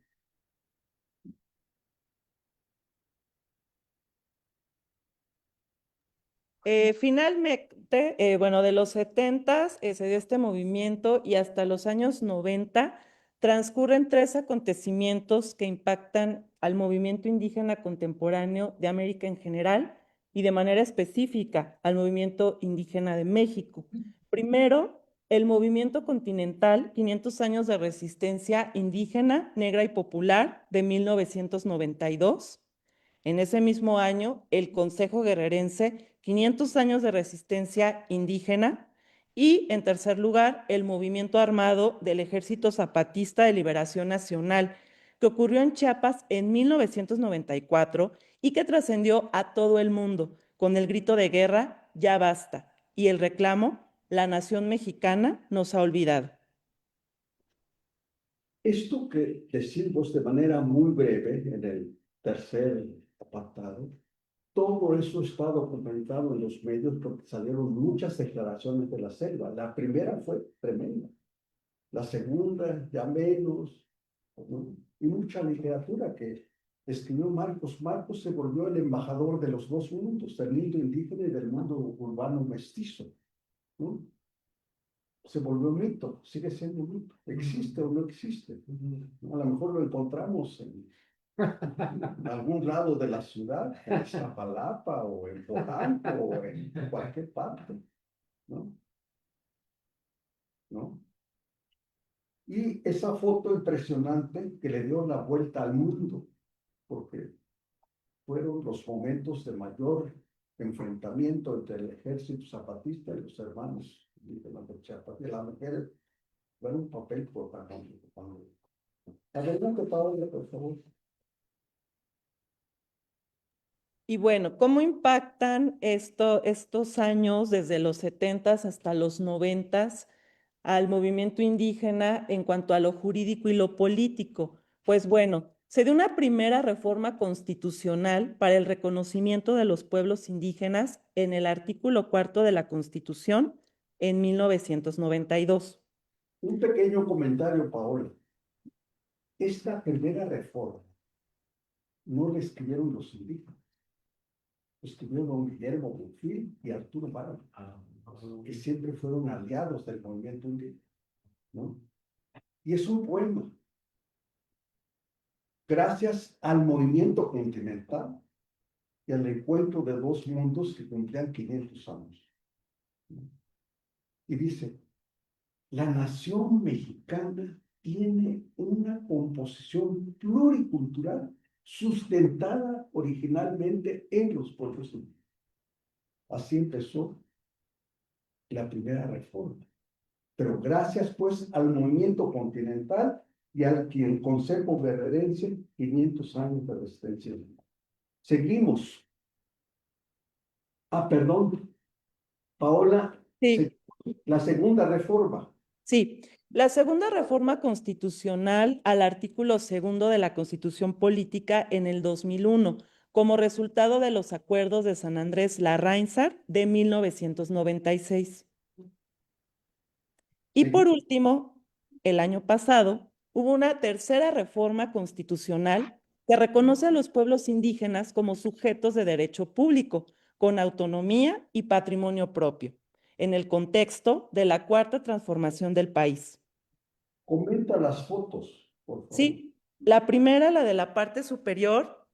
Finalmente, bueno, de los 70s se dio este movimiento y hasta los años 90 transcurren 3 acontecimientos que impactan al movimiento indígena contemporáneo de América en general y de manera específica al movimiento indígena de México. Primero, el movimiento continental, 500 años de resistencia indígena, negra y popular, de 1992. En ese mismo año, el Consejo Guerrerense, 500 años de resistencia indígena. Y, en tercer lugar, el movimiento armado del Ejército Zapatista de Liberación Nacional, que ocurrió en Chiapas en 1994 y que trascendió a todo el mundo con el grito de guerra, ya basta, y el reclamo, la nación mexicana nos ha olvidado. Esto que decimos de manera muy breve en el tercer apartado, todo eso está documentado en los medios porque salieron muchas declaraciones de la selva. La primera fue tremenda, la segunda ya menos, ¿no? Y mucha literatura que escribió Marcos. Marcos se volvió el embajador de los dos mundos, del mundo indígena y del mundo urbano mestizo, ¿no? Se volvió mito, sigue siendo mito. ¿Existe o no existe? A lo mejor lo encontramos en algún lado de la ciudad, en Iztapalapa o en Polanco o en cualquier parte, ¿no? ¿No? Y esa foto impresionante que le dio la vuelta al mundo, porque fueron los momentos de mayor enfrentamiento entre el ejército zapatista y los hermanos indígenas de Chiapas. Y las mujeres fueron un papel protagónico. Adelante, Paola, por favor. Y bueno, ¿cómo impactan estos años desde los 70s hasta los 90s al movimiento indígena en cuanto a lo jurídico y lo político? Pues bueno, se dio una primera reforma constitucional para el reconocimiento de los pueblos indígenas en el artículo 4 de la Constitución en 1992. Un pequeño comentario, Paola. Esta primera reforma no la escribieron los indígenas. Escribieron don Guillermo Bonfil y Arturo Barba, que siempre fueron aliados del movimiento indígena, ¿no? Y es un poema. Gracias al movimiento continental y al encuentro de dos mundos que cumplían 500 años. Y dice, la nación mexicana tiene una composición pluricultural sustentada originalmente en los pueblos indígenas. Así empezó la primera reforma. Pero gracias pues al movimiento continental y al quien Consejo Guerrerense, 500 años de resistencia. Seguimos. Perdón, Paola, Sí. la segunda reforma. Sí, la segunda reforma constitucional al artículo 2 de la Constitución Política en el 2001, como resultado de los acuerdos de San Andrés Larrainzar de 1996. Y Sí. por último, el año pasado, hubo una tercera reforma constitucional que reconoce a los pueblos indígenas como sujetos de derecho público, con autonomía y patrimonio propio, en el contexto de la cuarta transformación del país. Comenta las fotos, por favor. Sí, la primera, la de la parte superior,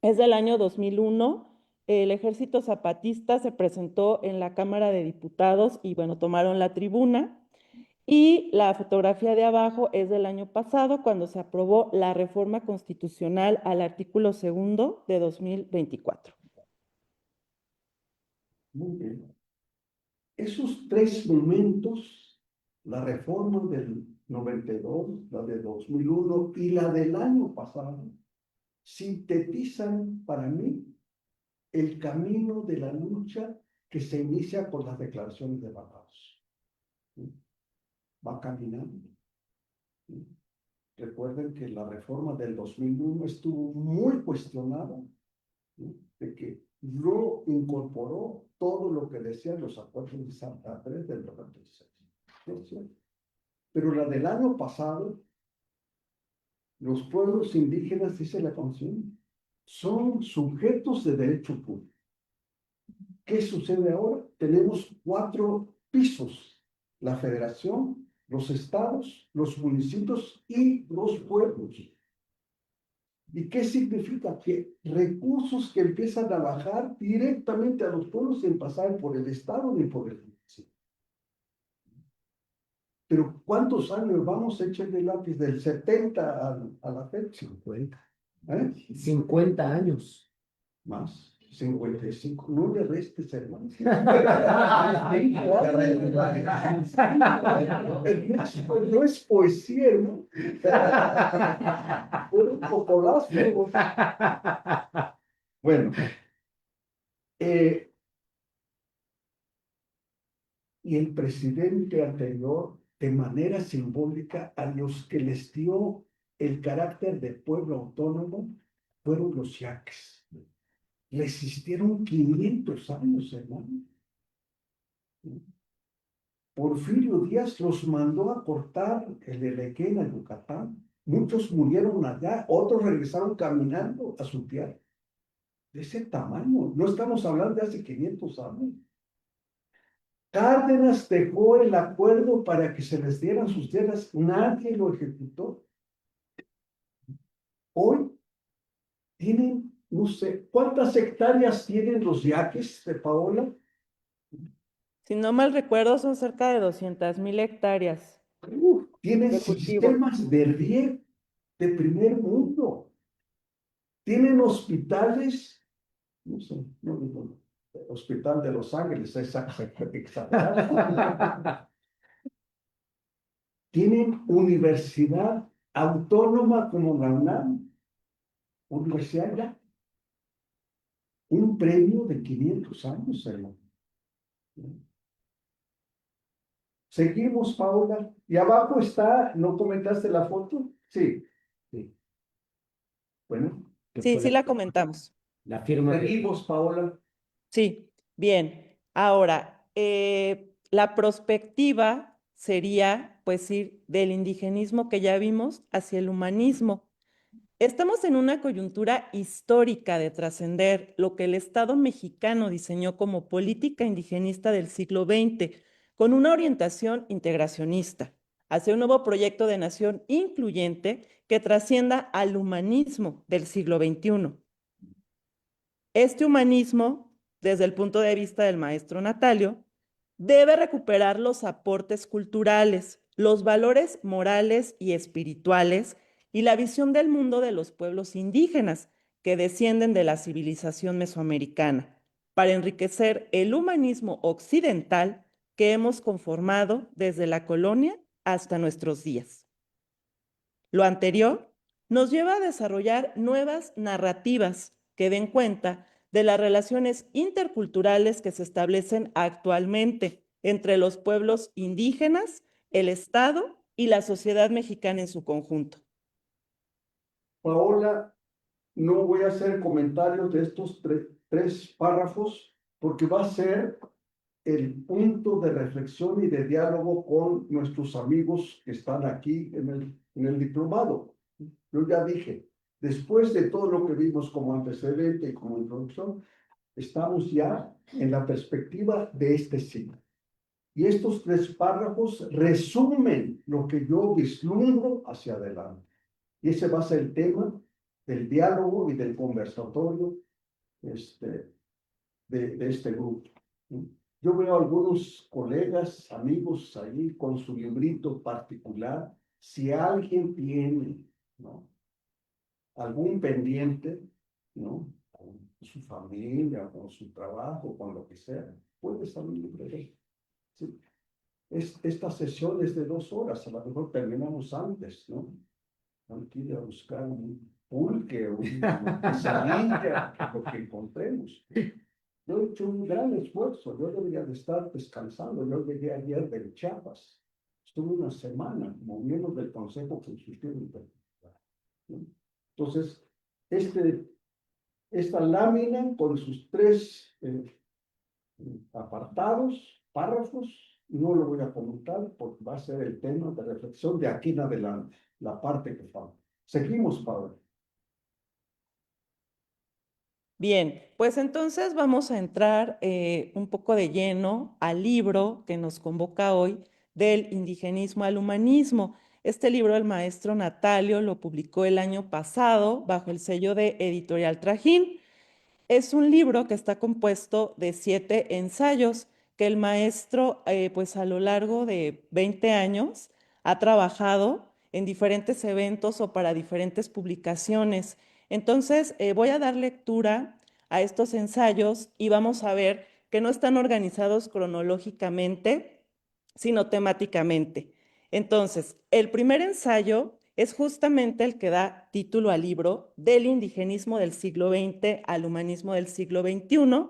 es del año 2001. El Ejército Zapatista se presentó en la Cámara de Diputados y, bueno, tomaron la tribuna. Y la fotografía de abajo es del año pasado, cuando se aprobó la reforma constitucional al artículo 2 de 2024. Muy bien. Esos tres momentos, la reforma del 92, la de 2001 y la del año pasado, sintetizan para mí el camino de la lucha que se inicia con las declaraciones de Barbados. Va caminando. Recuerden que la reforma del 2001 estuvo muy cuestionada, de que no incorporó todo lo que decían los acuerdos de Santa Andrés del 96. Pero la del año pasado, los pueblos indígenas, dice la canción, son sujetos de derecho público. ¿Qué sucede ahora? Tenemos 4 pisos: la federación, los estados, los municipios y los pueblos. ¿Y qué significa? Que recursos que empiezan a bajar directamente a los pueblos sin pasar por el estado ni por el municipio. Pero ¿cuántos años vamos a echar de lápiz? Del 70 a la fecha. 50. 50 años. más. 55. No le restes, hermano. No es poesía, ¿no? Fueron popolazos. Bueno. Y el presidente anterior, de manera simbólica, a los que les dio el carácter de pueblo autónomo, fueron los yaques. Resistieron 500 años, hermano. Porfirio Díaz los mandó a cortar el Elequén a Yucatán Muchos murieron allá, otros regresaron caminando a su tierra. De ese tamaño, no estamos hablando de hace 500 años. Cárdenas dejó el acuerdo para que se les dieran sus tierras, nadie lo ejecutó. Hoy tienen, no sé, ¿cuántas hectáreas tienen los yaques de Paola? Si no mal recuerdo, son cerca de 200,000 hectáreas Tienen de cultivo. sistemas de riego de primer mundo. Tienen hospitales, no sé, no digo, Hospital de Los Ángeles, es exagerado. Tienen universidad autónoma como la UNAM, universidad ya. Un premio de 500 años, hermano. Seguimos, Paola. Y abajo está, ¿no comentaste la foto? Sí. Sí. Bueno, Sí, sí la comentamos. La firma de seguimos, Paola. Sí, bien. Ahora, la prospectiva sería, pues, ir del indigenismo que ya vimos hacia el humanismo. Estamos en una coyuntura histórica de trascender lo que el Estado mexicano diseñó como política indigenista del siglo XX, con una orientación integracionista, hacia un nuevo proyecto de nación incluyente que trascienda al humanismo del siglo XXI. Este humanismo, desde el punto de vista del maestro Natalio, debe recuperar los aportes culturales, los valores morales y espirituales y la visión del mundo de los pueblos indígenas que descienden de la civilización mesoamericana, para enriquecer el humanismo occidental que hemos conformado desde la colonia hasta nuestros días. Lo anterior nos lleva a desarrollar nuevas narrativas que den cuenta de las relaciones interculturales que se establecen actualmente entre los pueblos indígenas, el Estado y la sociedad mexicana en su conjunto. Paola, no voy a hacer comentarios de estos tres párrafos porque va a ser el punto de reflexión y de diálogo con nuestros amigos que están aquí en el diplomado. Yo ya dije, después de todo lo que vimos como antecedente y como introducción, estamos ya en la perspectiva de este siglo. Y estos tres párrafos resumen lo que yo vislumbro hacia adelante. Y ese va a ser el tema del diálogo y del conversatorio de este grupo. Yo veo a algunos colegas, amigos ahí con su librito particular. Si alguien tiene, ¿no?, algún pendiente, ¿no?, con su familia, con su trabajo, con lo que sea, puede salir de él. ¿Sí? Esta sesión es de 2 horas, a lo mejor terminamos antes, ¿no? Hay que ir a buscar un pulque o una quesadilla, lo que encontremos. Yo he hecho un gran esfuerzo, yo debería de estar descansando. Yo llegué ayer del Chiapas, estuve una semana como miembro del Consejo Consultivo Intercultural, ¿no? Entonces, esta lámina con sus 3 apartados, párrafos, no lo voy a comentar porque va a ser el tema de reflexión de aquí en adelante, la parte que falta. Seguimos, Pablo. Bien, pues entonces vamos a entrar un poco de lleno al libro que nos convoca hoy, del indigenismo al humanismo. Este libro el maestro Natalio lo publicó el año pasado bajo el sello de Editorial Trajín. Es un libro que está compuesto de 7 ensayos que el maestro, pues a lo largo de 20 años, ha trabajado en diferentes eventos o para diferentes publicaciones. Entonces, voy a dar lectura a estos ensayos y vamos a ver que no están organizados cronológicamente, sino temáticamente. Entonces, el primer ensayo es justamente el que da título al libro, Del indigenismo del siglo XX al humanismo del siglo XXI.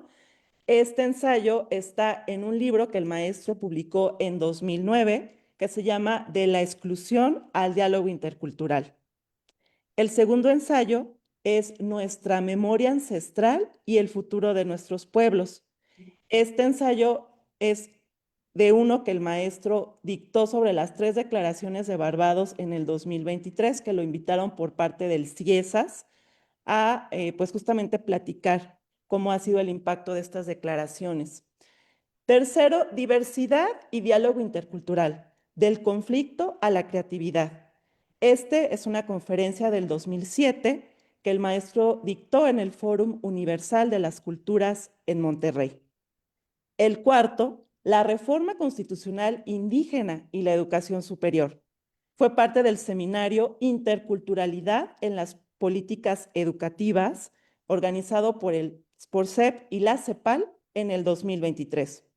Este ensayo está en un libro que el maestro publicó en 2009, que se llama De la exclusión al diálogo intercultural. El segundo ensayo es Nuestra memoria ancestral y el futuro de nuestros pueblos. Este ensayo es de uno que el maestro dictó sobre las 3 declaraciones de Barbados en el 2023, que lo invitaron por parte del CIESAS a, pues justamente platicar cómo ha sido el impacto de estas declaraciones. Tercero, diversidad y diálogo intercultural, del conflicto a la creatividad. Este es una conferencia del 2007 que el maestro dictó en el Fórum Universal de las Culturas en Monterrey. El cuarto, la reforma constitucional indígena y la educación superior. Fue parte del seminario Interculturalidad en las políticas educativas, organizado por el SPORCEP y la CEPAL en el 2023.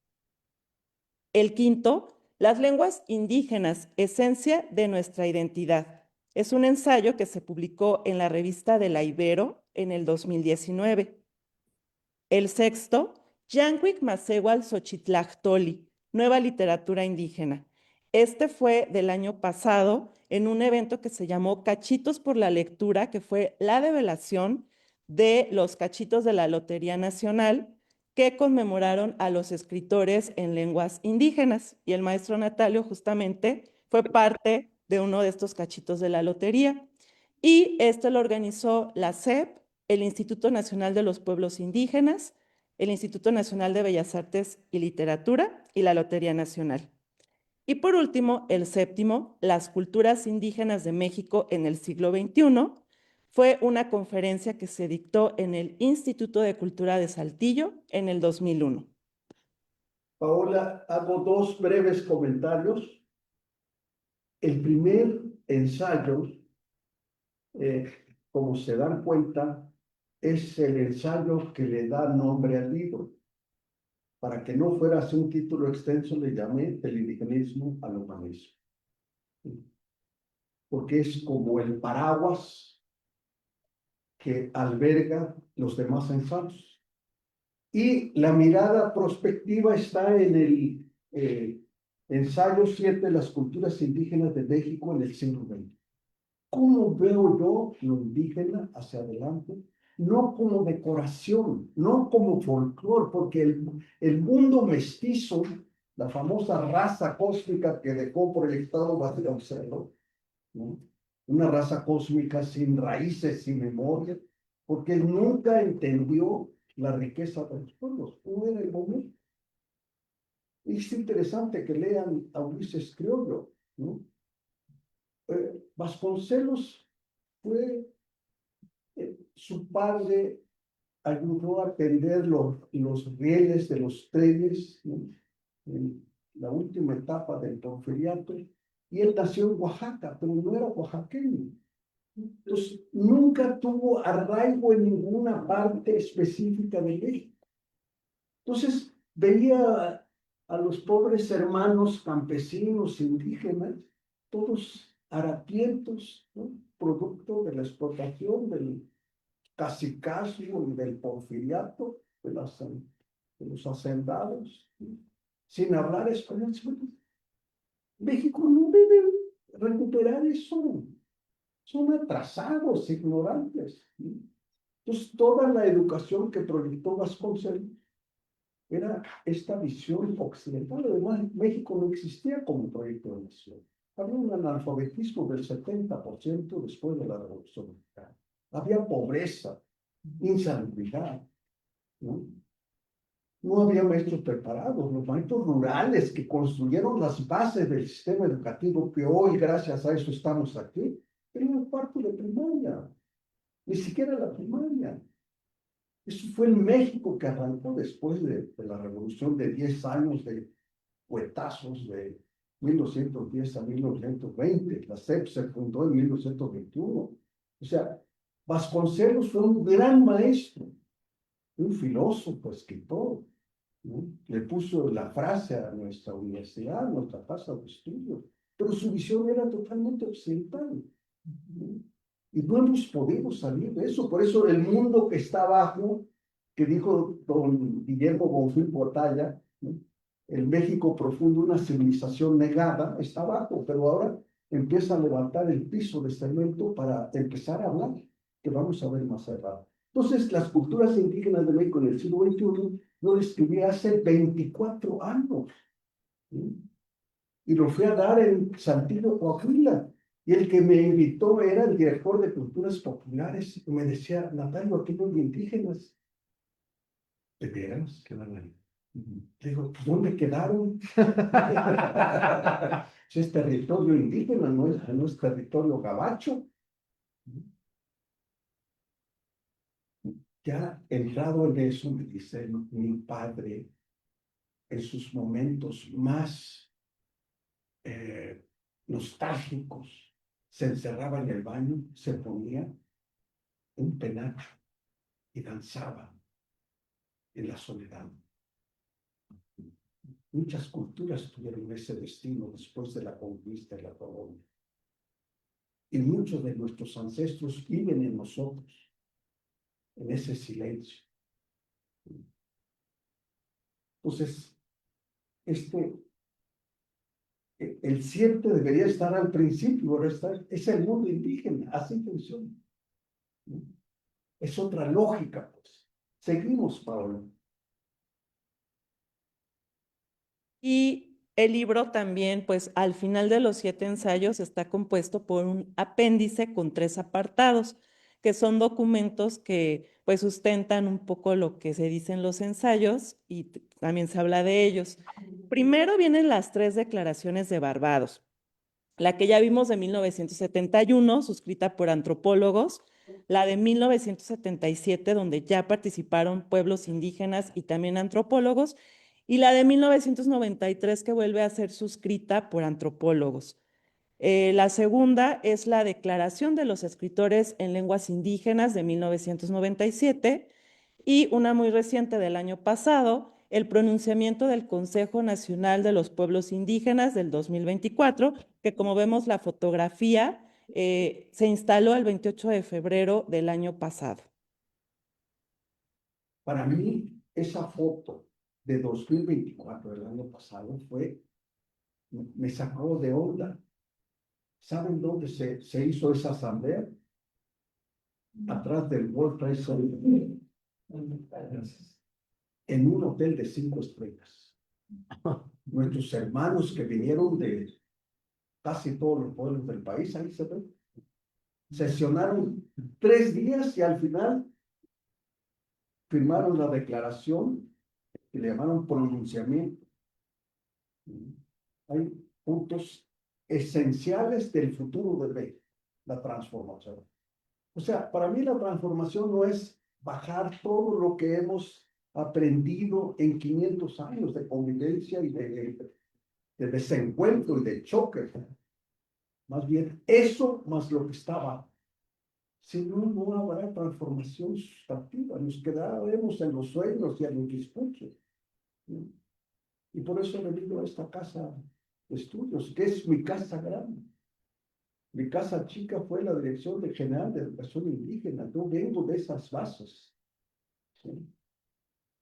El quinto, las lenguas indígenas, esencia de nuestra identidad. Es un ensayo que se publicó en la revista de la Ibero en el 2019. El sexto, Yancuic Macehual Xochitlactoli, nueva literatura indígena. Este fue del año pasado en un evento que se llamó Cachitos por la Lectura, que fue la develación de los cachitos de la Lotería Nacional que conmemoraron a los escritores en lenguas indígenas. Y el maestro Natalio justamente fue parte de uno de estos cachitos de la lotería. Y esto lo organizó la SEP, el Instituto Nacional de los Pueblos Indígenas, el Instituto Nacional de Bellas Artes y Literatura y la Lotería Nacional. Y por último, el séptimo, las culturas indígenas de México en el siglo XXI, fue una conferencia que se dictó en el Instituto de Cultura de Saltillo en el 2001. Paola, hago dos breves comentarios. El primer ensayo, como se dan cuenta, es el ensayo que le da nombre al libro. Para que no fuera así un título extenso, le llamé Del indigenismo al humanismo. Porque es como el paraguas que alberga los demás ensayos. Y la mirada prospectiva está en el ensayo 7, Las culturas indígenas de México en el siglo XX. ¿Cómo veo yo lo indígena hacia adelante? No como decoración, no como folclore, porque el mundo mestizo, la famosa raza cósmica que dejó proyectado Vasconcelos, ¿no? Una raza cósmica sin raíces, sin memoria, porque él nunca entendió la riqueza de los pueblos. ¿Cómo era el momento? Es interesante que lean a Ulises Criollo, ¿no? Vasconcelos fue, su padre ayudó a tender los rieles de los trenes, ¿no? En la última etapa del porfiriato, y él nació en Oaxaca, pero no era oaxaqueño. Entonces, nunca tuvo arraigo en ninguna parte específica de México. Entonces, veía a los pobres hermanos campesinos, indígenas, todos harapientos, ¿no? Producto de la explotación del cacicazgo y del porfiriato, de los hacendados, ¿no? Sin hablar español. México no debe recuperar eso. Son atrasados, ignorantes, ¿no? Entonces, toda la educación que proyectó Vasconcelos era esta visión occidental. Además, México no existía como proyecto de nación. Había un analfabetismo del 70% después de la Revolución Mexicana. Había pobreza, insalubridad, ¿no? No había maestros preparados. Los maestros rurales que construyeron las bases del sistema educativo, que hoy, gracias a eso, estamos aquí, eran cuarto de primaria, ni siquiera la primaria. Eso fue el México que arrancó después de la revolución de 10 años de cuetazos de 1910 a 1920. La CEP se fundó en 1921. O sea, Vasconcelos fue un gran maestro, un filósofo, escritor, ¿no? Le puso la frase a nuestra universidad, a nuestra casa de estudios, pero su visión era totalmente occidental, ¿no? Y no hemos podido salir de eso. Por eso el mundo que está abajo, que dijo don Guillermo Bonfil Portalla, ¿no? El México profundo, una civilización negada, está abajo, pero ahora empieza a levantar el piso de cemento para empezar a hablar, que vamos a ver más adelante. Entonces, las culturas indígenas de México en el siglo XXI yo lo escribí hace 24 años. ¿sí? Y lo fui a dar en Saltillo, Coahuila. Y el que me invitó era el director de Culturas Populares. Y me decía, Natalio, aquí no hay indígenas. ¿De veras? Quedan ahí. Le digo, ¿dónde quedaron? Si es territorio indígena, no es territorio gabacho. Ya entrado en eso, me dice mi padre, en sus momentos más nostálgicos, se encerraba en el baño, se ponía un penacho y danzaba en la soledad. Muchas culturas tuvieron ese destino después de la conquista y la colonia. Y muchos de nuestros ancestros viven en nosotros, en ese silencio. Entonces, el 7 debería estar al principio, ahora es el mundo indígena, así funciona. Es otra lógica, pues. Seguimos, Paola. Y el libro también, pues al final de los 7 ensayos está compuesto por un apéndice con 3 apartados, que son documentos que pues sustentan un poco lo que se dice en los ensayos y también se habla de ellos. Primero vienen las 3 declaraciones de Barbados. La que ya vimos de 1971, suscrita por antropólogos, la de 1977, donde ya participaron pueblos indígenas y también antropólogos, y la de 1993, que vuelve a ser suscrita por antropólogos. La segunda es la Declaración de los Escritores en Lenguas Indígenas de 1997 y una muy reciente del año pasado, el pronunciamiento del Consejo Nacional de los Pueblos Indígenas del 2024, que como vemos la fotografía, se instaló el 28 de febrero del año pasado. Para mí, esa foto de 2024 del año pasado me sacó de onda. ¿Saben dónde se hizo esa asamblea? Atrás del World Trade Center, en un hotel de 5 estrellas. Nuestros hermanos que vinieron de casi todos los pueblos del país, ahí se ven. Sesionaron 3 días y al final firmaron la declaración que le llamaron pronunciamiento. Hay puntos esenciales del futuro de la transformación. O sea, para mí la transformación no es bajar todo lo que hemos aprendido en 500 años de convivencia y de desencuentro y de choque. Más bien, eso más lo que estaba. Si no, no habrá transformación sustantiva. Nos quedaremos en los sueños y en los discursos. Y por eso he venido a esta casa de estudios, que es mi casa grande. Mi casa chica fue la Dirección General de Educación Indígena. Yo vengo de esas bases. ¿Sí?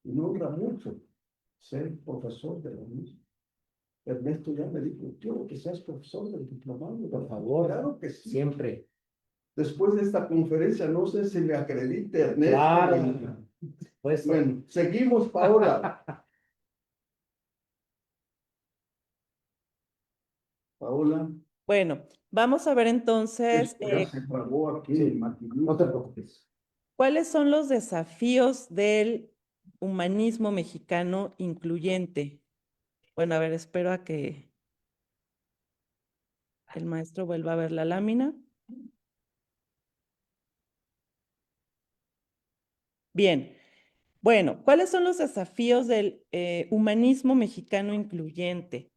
Y me honra mucho ser profesor de la misma. Ernesto ya me dijo, quiero que seas profesor del diplomado. Por favor, Claro que sí. siempre. Después de esta conferencia, no sé si me acredite Ernesto. Claro. Pues, Bueno, seguimos, Paola. Paola. Bueno, vamos a ver entonces Ya se trabó aquí sí, el maquinista. no te preocupes. cuáles son los desafíos del humanismo mexicano incluyente. Bueno, a ver, espero a que el maestro vuelva a ver la lámina. Bien, bueno, ¿cuáles son los desafíos del humanismo mexicano incluyente?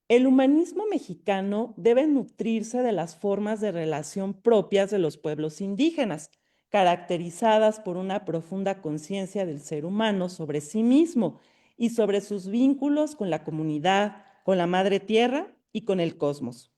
El humanismo mexicano debe nutrirse de las formas de relación propias de los pueblos indígenas, caracterizadas por una profunda conciencia del ser humano sobre sí mismo y sobre sus vínculos con la comunidad, con la madre tierra y con el cosmos.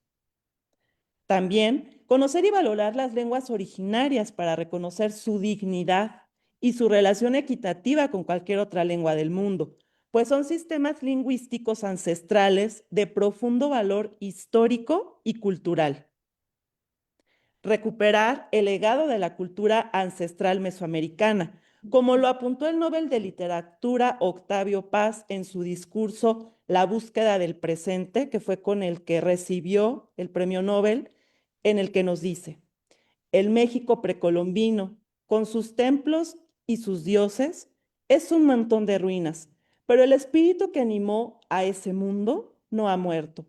También conocer y valorar las lenguas originarias para reconocer su dignidad y su relación equitativa con cualquier otra lengua del mundo, pues son sistemas lingüísticos ancestrales de profundo valor histórico y cultural. Recuperar el legado de la cultura ancestral mesoamericana, como lo apuntó el Nobel de Literatura Octavio Paz en su discurso La búsqueda del presente, que fue con el que recibió el premio Nobel, en el que nos dice: el México precolombino, con sus templos y sus dioses, es un montón de ruinas, pero el espíritu que animó a ese mundo no ha muerto.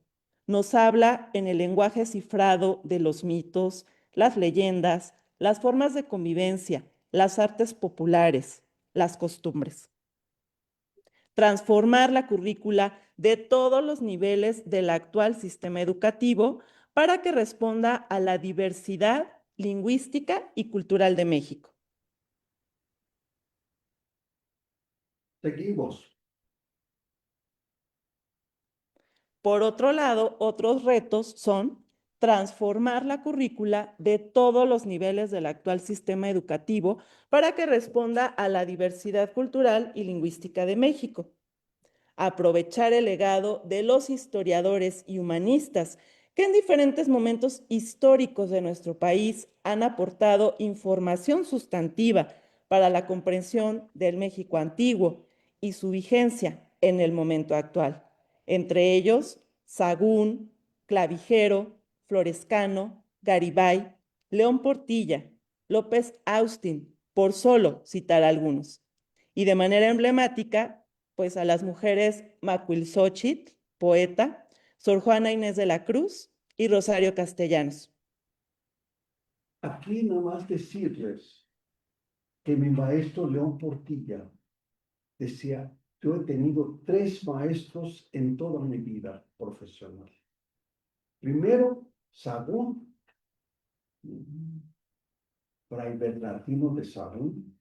Nos habla en el lenguaje cifrado de los mitos, las leyendas, las formas de convivencia, las artes populares, las costumbres. Transformar la currícula de todos los niveles del actual sistema educativo para que responda a la diversidad lingüística y cultural de México. Seguimos. Por otro lado, otros retos son transformar la currícula de todos los niveles del actual sistema educativo para que responda a la diversidad cultural y lingüística de México. Aprovechar el legado de los historiadores y humanistas que en diferentes momentos históricos de nuestro país han aportado información sustantiva para la comprensión del México antiguo y su vigencia en el momento actual. Entre ellos, Sagún, Clavijero, Florescano, Garibay, León Portilla, López Austin, por solo citar algunos. Y de manera emblemática, pues a las mujeres Macuilxóchitl, poeta, Sor Juana Inés de la Cruz y Rosario Castellanos. Aquí nada más decirles que mi maestro León Portilla decía: yo he tenido 3 maestros en toda mi vida profesional. Primero, Sagún, Fray Bernardino de Sagún,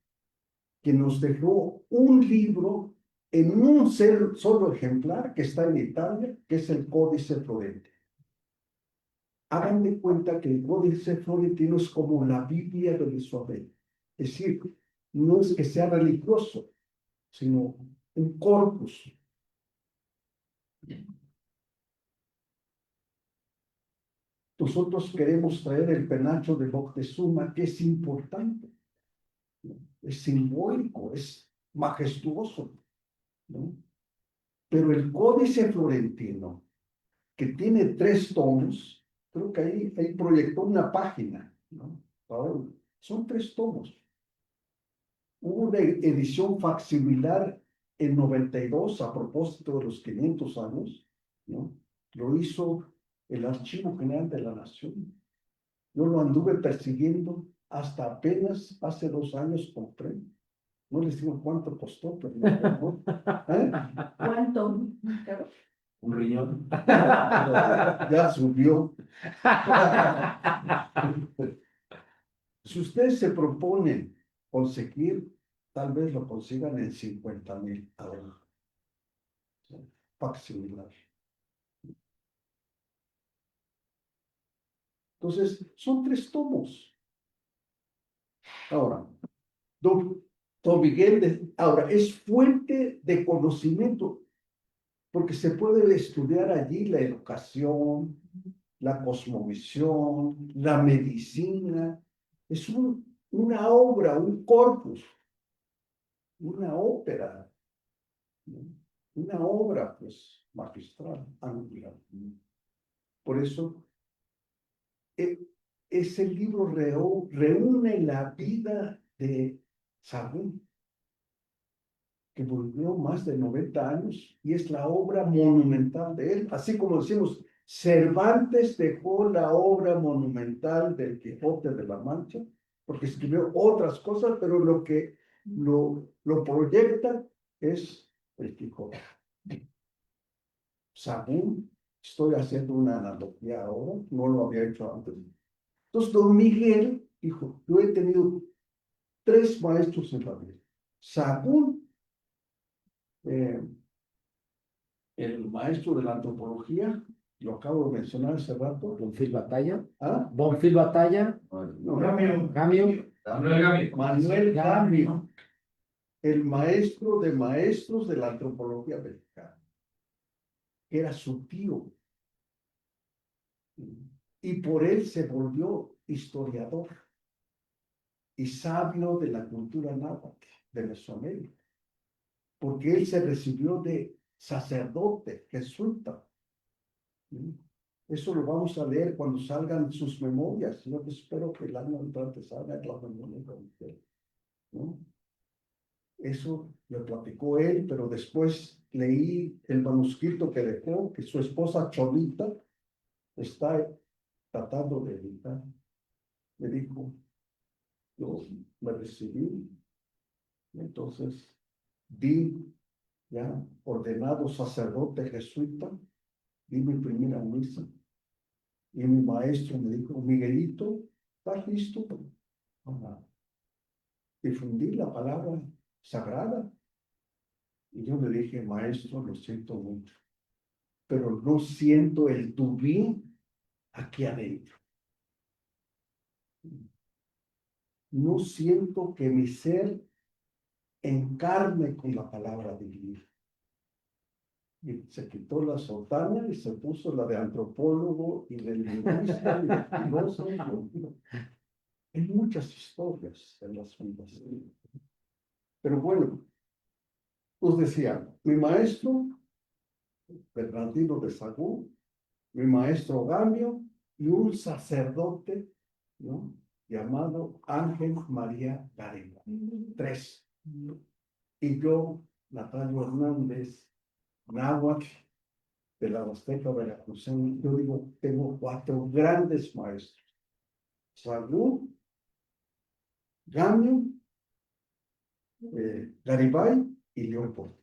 que nos dejó un libro en un solo ejemplar que está en Italia, que es el Códice Florentino. Hagan de cuenta que el Códice Florentino es como la Biblia de Isabel. Es decir, no es que sea religioso, sino un corpus. Nosotros queremos traer el penacho de Moctezuma, que es importante, ¿no? Es simbólico, es majestuoso, ¿no? Pero el Códice Florentino, que tiene 3 tomos, creo que ahí proyectó una página, ¿no? Ahora, son 3 tomos. Hubo una edición facsimilar en 92 a propósito de los 500 años, ¿no? Lo hizo el Archivo General de la Nación. Yo lo anduve persiguiendo hasta apenas hace 2 años compré. No les digo cuánto costó, pero no. ¿Eh? ¿Cuánto? Un riñón. Ya subió. Si ustedes se proponen conseguir, tal vez lo consigan en 50,000 ahora. Facsimilar. Entonces, son 3 tomos. Ahora, don Miguel, ahora, es fuente de conocimiento, porque se puede estudiar allí la educación, la cosmovisión, la medicina. Es una obra, un corpus, una ópera, ¿no? Una obra, pues, magistral, amplia. Por eso, ese libro reúne la vida de Sagún, que vivió más de 90 años y es la obra monumental de él. Así como decimos, Cervantes dejó la obra monumental del Quijote de la Mancha, porque escribió otras cosas, pero lo que lo proyecta es el Quijote. Sagún, estoy haciendo una analogía ahora, no lo había hecho antes. Entonces, don Miguel dijo: yo he tenido 3 maestros en la vida. Sagún, el maestro de la antropología, lo acabo de mencionar hace rato. Bonfil Batalla. ¿Ah? Bonfil Batalla. No, Gamio. Manuel Gamio, el maestro de maestros de la antropología mexicana. Era su tío. Y por él se volvió historiador y sabio de la cultura náhuatl de Mesoamérica, porque él se recibió de sacerdote jesuita. Eso lo vamos a leer cuando salgan sus memorias. Yo espero que el año entrante salga la memoria de usted, ¿no? Eso lo platicó él, pero después leí el manuscrito que dejó, que su esposa Cholita está tratando de editar. Me dijo, yo me recibí, entonces di ya ordenado sacerdote jesuita, di mi primera misa, y mi maestro me dijo, Miguelito, ¿estás listo para difundir la palabra sagrada? Y yo le dije, maestro, lo siento mucho, pero no siento el tubín aquí adentro. No siento que mi ser encarne con la palabra divina. Y se quitó la sotana y se puso la de antropólogo y de lingüista y de filósofo. Hay muchas historias en las vidas. Pero bueno, os decía, mi maestro, Bernardino de Sagún, mi maestro Gamio y un sacerdote, ¿no?, llamado Ángel María Garela. 3. Y yo, Natalio Hernández, náhuatl, de la Huasteca Veracruzana, yo digo, tengo 4 grandes maestros: Sagún, Gamio, Garibay y Leopoldo.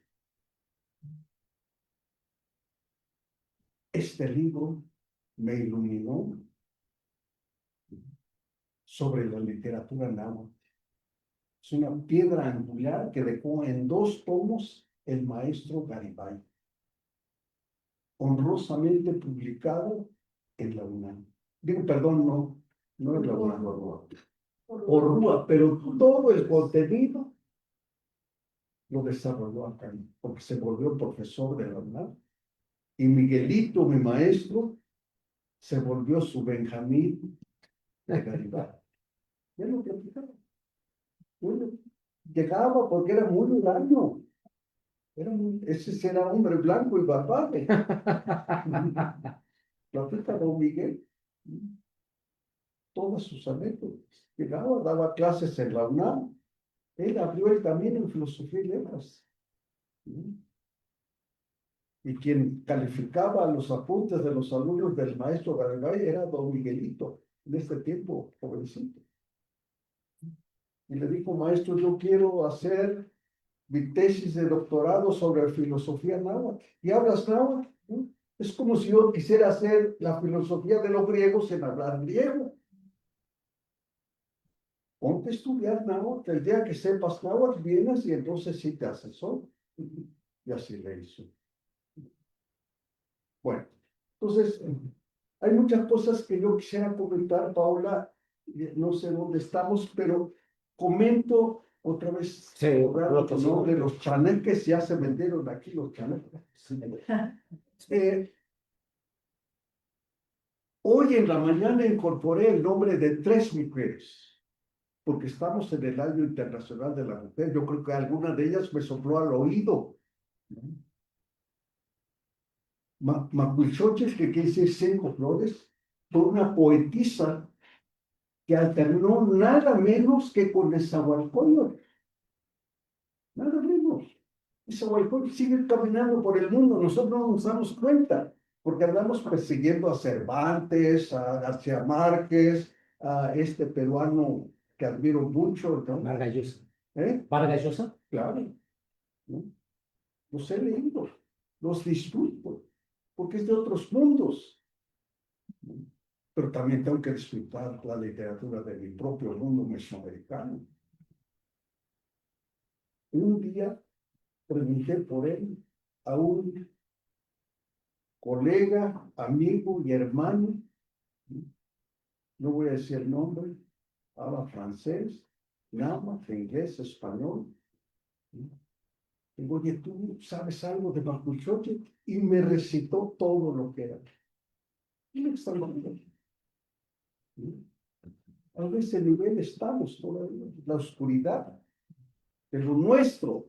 Este libro me iluminó sobre la literatura náhuatl. Es una piedra angular que dejó en 2 tomos el maestro Garibay, honrosamente publicado en la UNAM. Digo, perdón, no en la UNAM, Orrúa, pero todo el contenido lo desarrolló acá, porque se volvió profesor de la UNAM. Y Miguelito, mi maestro, se volvió su Benjamín de Garibay. Ya lo platicaba. Bueno, llegaba porque era muy huraño. Ese era hombre blanco y barbado. Platica don Miguel. Todas sus anécdotas. Llegaba, daba clases en la UNAM. Él abrió el camino en filosofía y letras. Y quien calificaba los apuntes de los alumnos del maestro Garibay era don Miguelito, en este tiempo jovencito. Y le dijo, maestro, yo quiero hacer mi tesis de doctorado sobre filosofía náhuatl. ¿Y hablas náhuatl? ¿No? Es como si yo quisiera hacer la filosofía de los griegos en hablar griego. Ponte a estudiar náhuatl. El día que sepas náhuatl, vienes y entonces sí te asesoro. Y así le hizo. Bueno, entonces, hay muchas cosas que yo quisiera comentar, Paula. No sé dónde estamos, pero comento otra vez, Sí, ¿no?, de los chaneques. Ya se vendieron aquí los chaneques. Hoy en la mañana incorporé el nombre de 3 mujeres, porque estamos en el Año Internacional de la Mujer. Yo creo que alguna de ellas me sopló al oído. Macuilxochitl, que quiere decir 5 flores, fue una poetisa que alternó nada menos que con Nezahualcóyotl. Nada menos. Nezahualcóyotl sigue caminando por el mundo. Nosotros no nos damos cuenta, porque andamos persiguiendo a Cervantes, a García Márquez, a este peruano que admiro mucho, ¿no? Vargas Llosa. Vargas Llosa, claro, ¿no? Los he leído, los disfruto, porque es de otros mundos, ¿no? Pero también tengo que disfrutar la literatura de mi propio mundo mesoamericano. Un día pregunté por él a un colega, amigo y hermano, no voy a decir el nombre, habla francés, náhuatl, inglés, español. Digo, oye, ¿tú sabes algo de Macuilxochitl? Y me recitó todo lo que era. Y me está hablando. A ese nivel estamos todavía, la oscuridad de lo nuestro.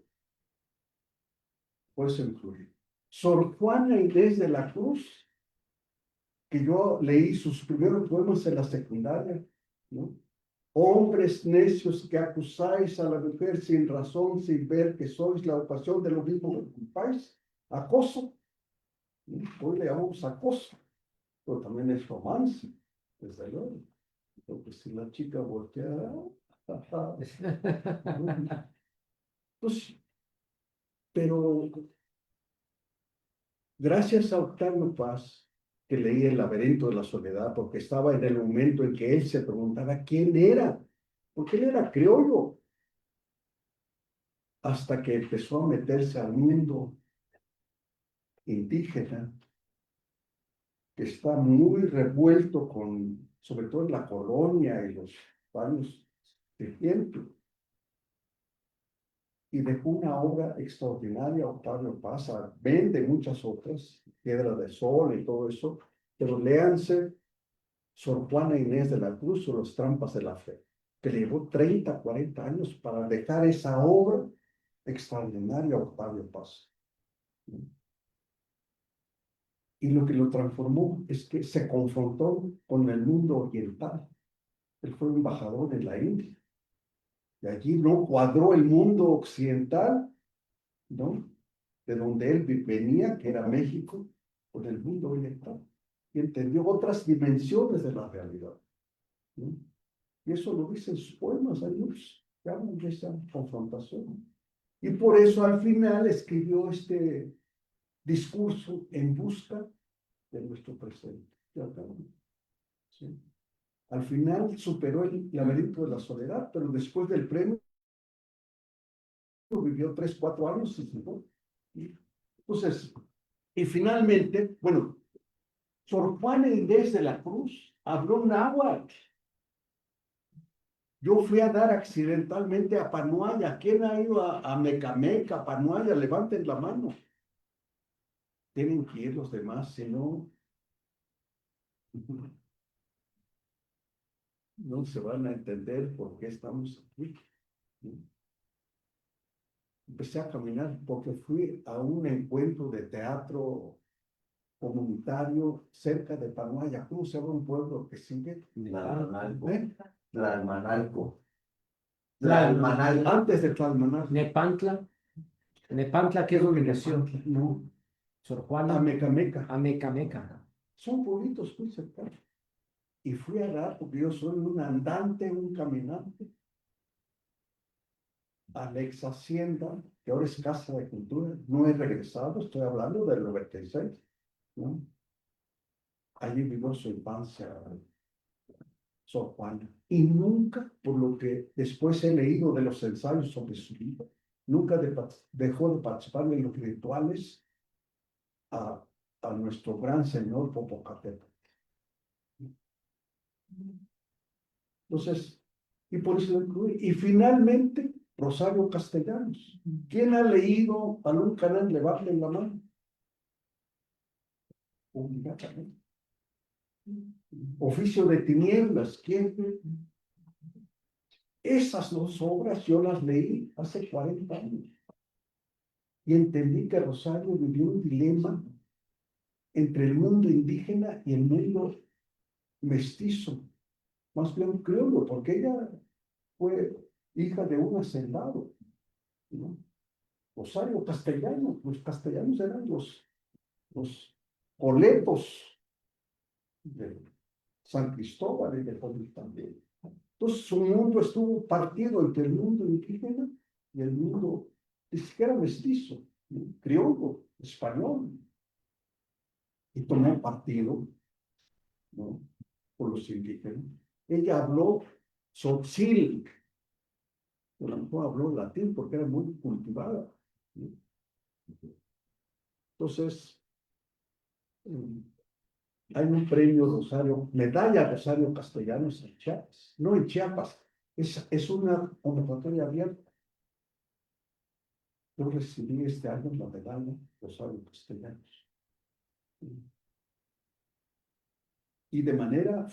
Por eso influye. Sor Juana Inés de la Cruz, que yo leí sus primeros poemas en la secundaria, ¿no? Hombres necios que acusáis a la mujer sin razón, sin ver que sois la ocasión de lo mismo que ocupáis, acoso, ¿no? Hoy le llamamos acoso, pero también es romance, desde luego. Porque si la chica voltea, pues, pero gracias a Octavio Paz, que leí El laberinto de la soledad, porque estaba en el momento en que él se preguntaba quién era, porque él era criollo, hasta que empezó a meterse al mundo indígena, que está muy revuelto con, sobre todo en la colonia y los años de tiempo. Y dejó una obra extraordinaria, Octavio Paz, vende muchas otras, Piedra de Sol y todo eso, pero léanse Sor Juana Inés de la Cruz o Las trampas de la fe, que le llevó 30, 40 años para dejar esa obra extraordinaria a Octavio Paz. Y lo que lo transformó es que se confrontó con el mundo oriental. Él fue embajador en la India. Y allí no cuadró el mundo occidental, ¿no? De donde él venía, que era México, con el mundo oriental. Y entendió otras dimensiones de la realidad, ¿no? Y eso lo dice en sus poemas, hay muchos que hablan de esa confrontación. Y por eso al final escribió este discurso en busca de nuestro presente. ¿Sí? Al final superó el laberinto de la soledad, pero después del premio vivió 3, 4 años y se fue. Entonces, y finalmente, bueno, Sor Juana Inés de la Cruz habló náhuatl. Yo fui a dar accidentalmente a Panuaya. ¿Quién ha ido a Mecameca, Panuaya? Levanten la mano. Tienen que ir los demás, si no, no se van a entender por qué estamos aquí. Empecé a caminar porque fui a un encuentro de teatro comunitario cerca de Panuaya. ¿Cómo se llama un pueblo que sigue? Tlalmanalco. ¿Eh? Tlalmanalco. Tlalmanalco. Antes de Tlalmanalco. Nepantla. Nepantla, ¿qué es donde nació? No, Sor Juana. Amecameca. Amecameca. Son pueblitos muy cercanos. Y fui a dar, porque yo soy un andante, un caminante, a la ex hacienda, que ahora es Casa de Cultura. No he regresado, estoy hablando del 96, ¿no? Allí vivió su infancia, Sor Juana. Y nunca, por lo que después he leído de los ensayos sobre su vida, nunca dejó de participar en los rituales a nuestro gran señor Popocatépetl. Entonces, y por eso lo incluí. Y finalmente, Rosario Castellanos. ¿Quién ha leído a un canal? Levanten la mano. Obligadamente. Oficio de tinieblas. ¿Quién? Esas dos obras yo las leí hace 40 años. Y entendí que Rosario vivió un dilema entre el mundo indígena y el mundo mestizo. Más bien criollo, porque ella fue hija de un hacendado, ¿no? Rosario Castellanos, los castellanos eran los coletos de San Cristóbal y de Juan también. Entonces su mundo estuvo partido entre el mundo indígena y el mundo, ni siquiera mestizo, ¿no? Criollo, español. Y tomó partido, ¿no? Por los indígenas. Ella habló Tzotzil, a lo mejor habló latín porque era muy cultivada, ¿no? Entonces, hay un premio Rosario, medalla Rosario Castellanos en Chiapas, no en Chiapas, es una convocatoria abierta. Yo recibí este año la medalla Rosario Castellanos. Y de manera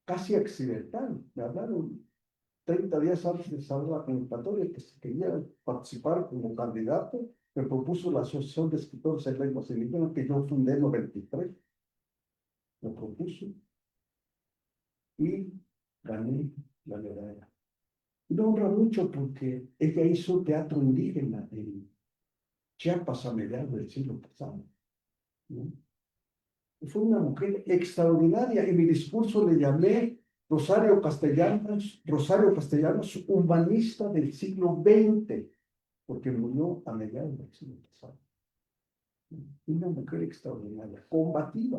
casi accidental, me hablaron 30 días antes de salir la convocatoria que se quería participar como candidato me propuso la Asociación de Escritores en Lenguas Indígenas, que yo fundé en 93. Me propuso y gané la medalla. Me honra mucho porque ella hizo teatro indígena en Chiapas a mediados del siglo pasado, ¿no? Y fue una mujer extraordinaria. En mi discurso le llamé Rosario Castellanos, humanista del siglo XX, porque murió a mediados del siglo pasado. Una mujer extraordinaria, combativa,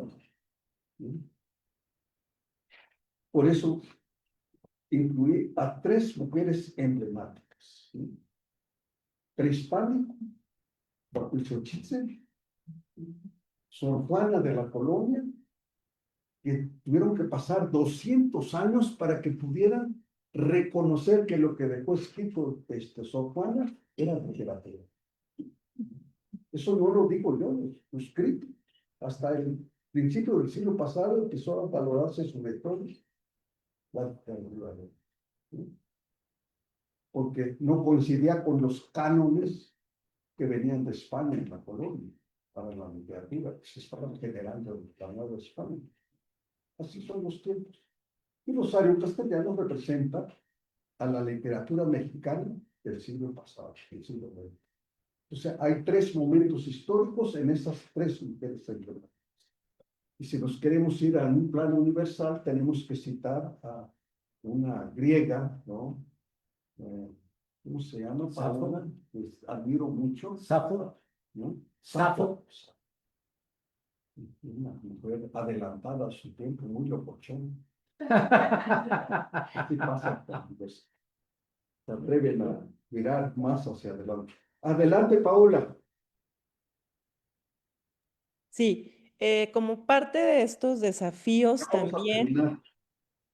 ¿no? Por eso incluí a 3 mujeres emblemáticas, ¿no? Prehispánico, Huitzilopochtli, Sor Juana de la Colonia, que tuvieron que pasar 200 años para que pudieran reconocer que lo que dejó escrito Sor Juana era literatura. Eso no lo digo yo, lo escrito. Hasta el principio del siglo pasado empezó a valorarse su método, la literatura, ¿no? Porque no coincidía con los cánones que venían de España en la colonia para la literatura que se estaban generando en la Nueva España. Así son los tiempos. Y Rosario Castellanos representa a la literatura mexicana del siglo pasado, del siglo XX. O sea, hay 3 momentos históricos en esas 3 mujeres emblemáticas. Y si nos queremos ir a un plano universal, tenemos que citar a una griega, ¿no? ¿Cómo se llama? Paola, que admiro mucho. Safo. ¿No? Safo. Una mujer adelantada a su tiempo, muy locochona. Así pasa cuando se atreven a mirar más hacia adelante. Adelante, Paola. Sí, como parte de estos desafíos Vamos a también terminar.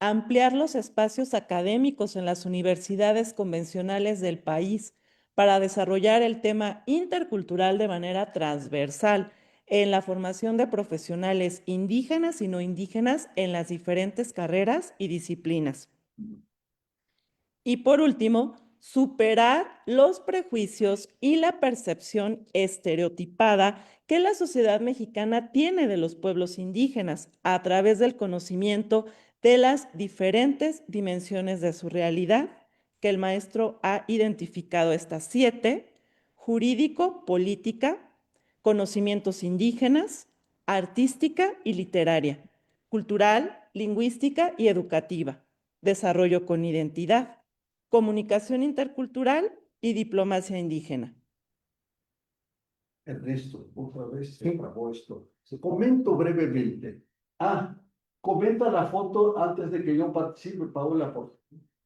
ampliar los espacios académicos en las universidades convencionales del país para desarrollar el tema intercultural de manera transversal en la formación de profesionales indígenas y no indígenas en las diferentes carreras y disciplinas. Y por último, superar los prejuicios y la percepción estereotipada que la sociedad mexicana tiene de los pueblos indígenas a través del conocimiento de las diferentes dimensiones de su realidad, que el maestro ha identificado estas 7: jurídico, política, conocimientos indígenas, artística y literaria, cultural, lingüística y educativa, desarrollo con identidad, comunicación intercultural y diplomacia indígena. Ernesto, otra vez se trabó esto. Comento brevemente. Comenta la foto antes de que yo participe, Paola, por favor.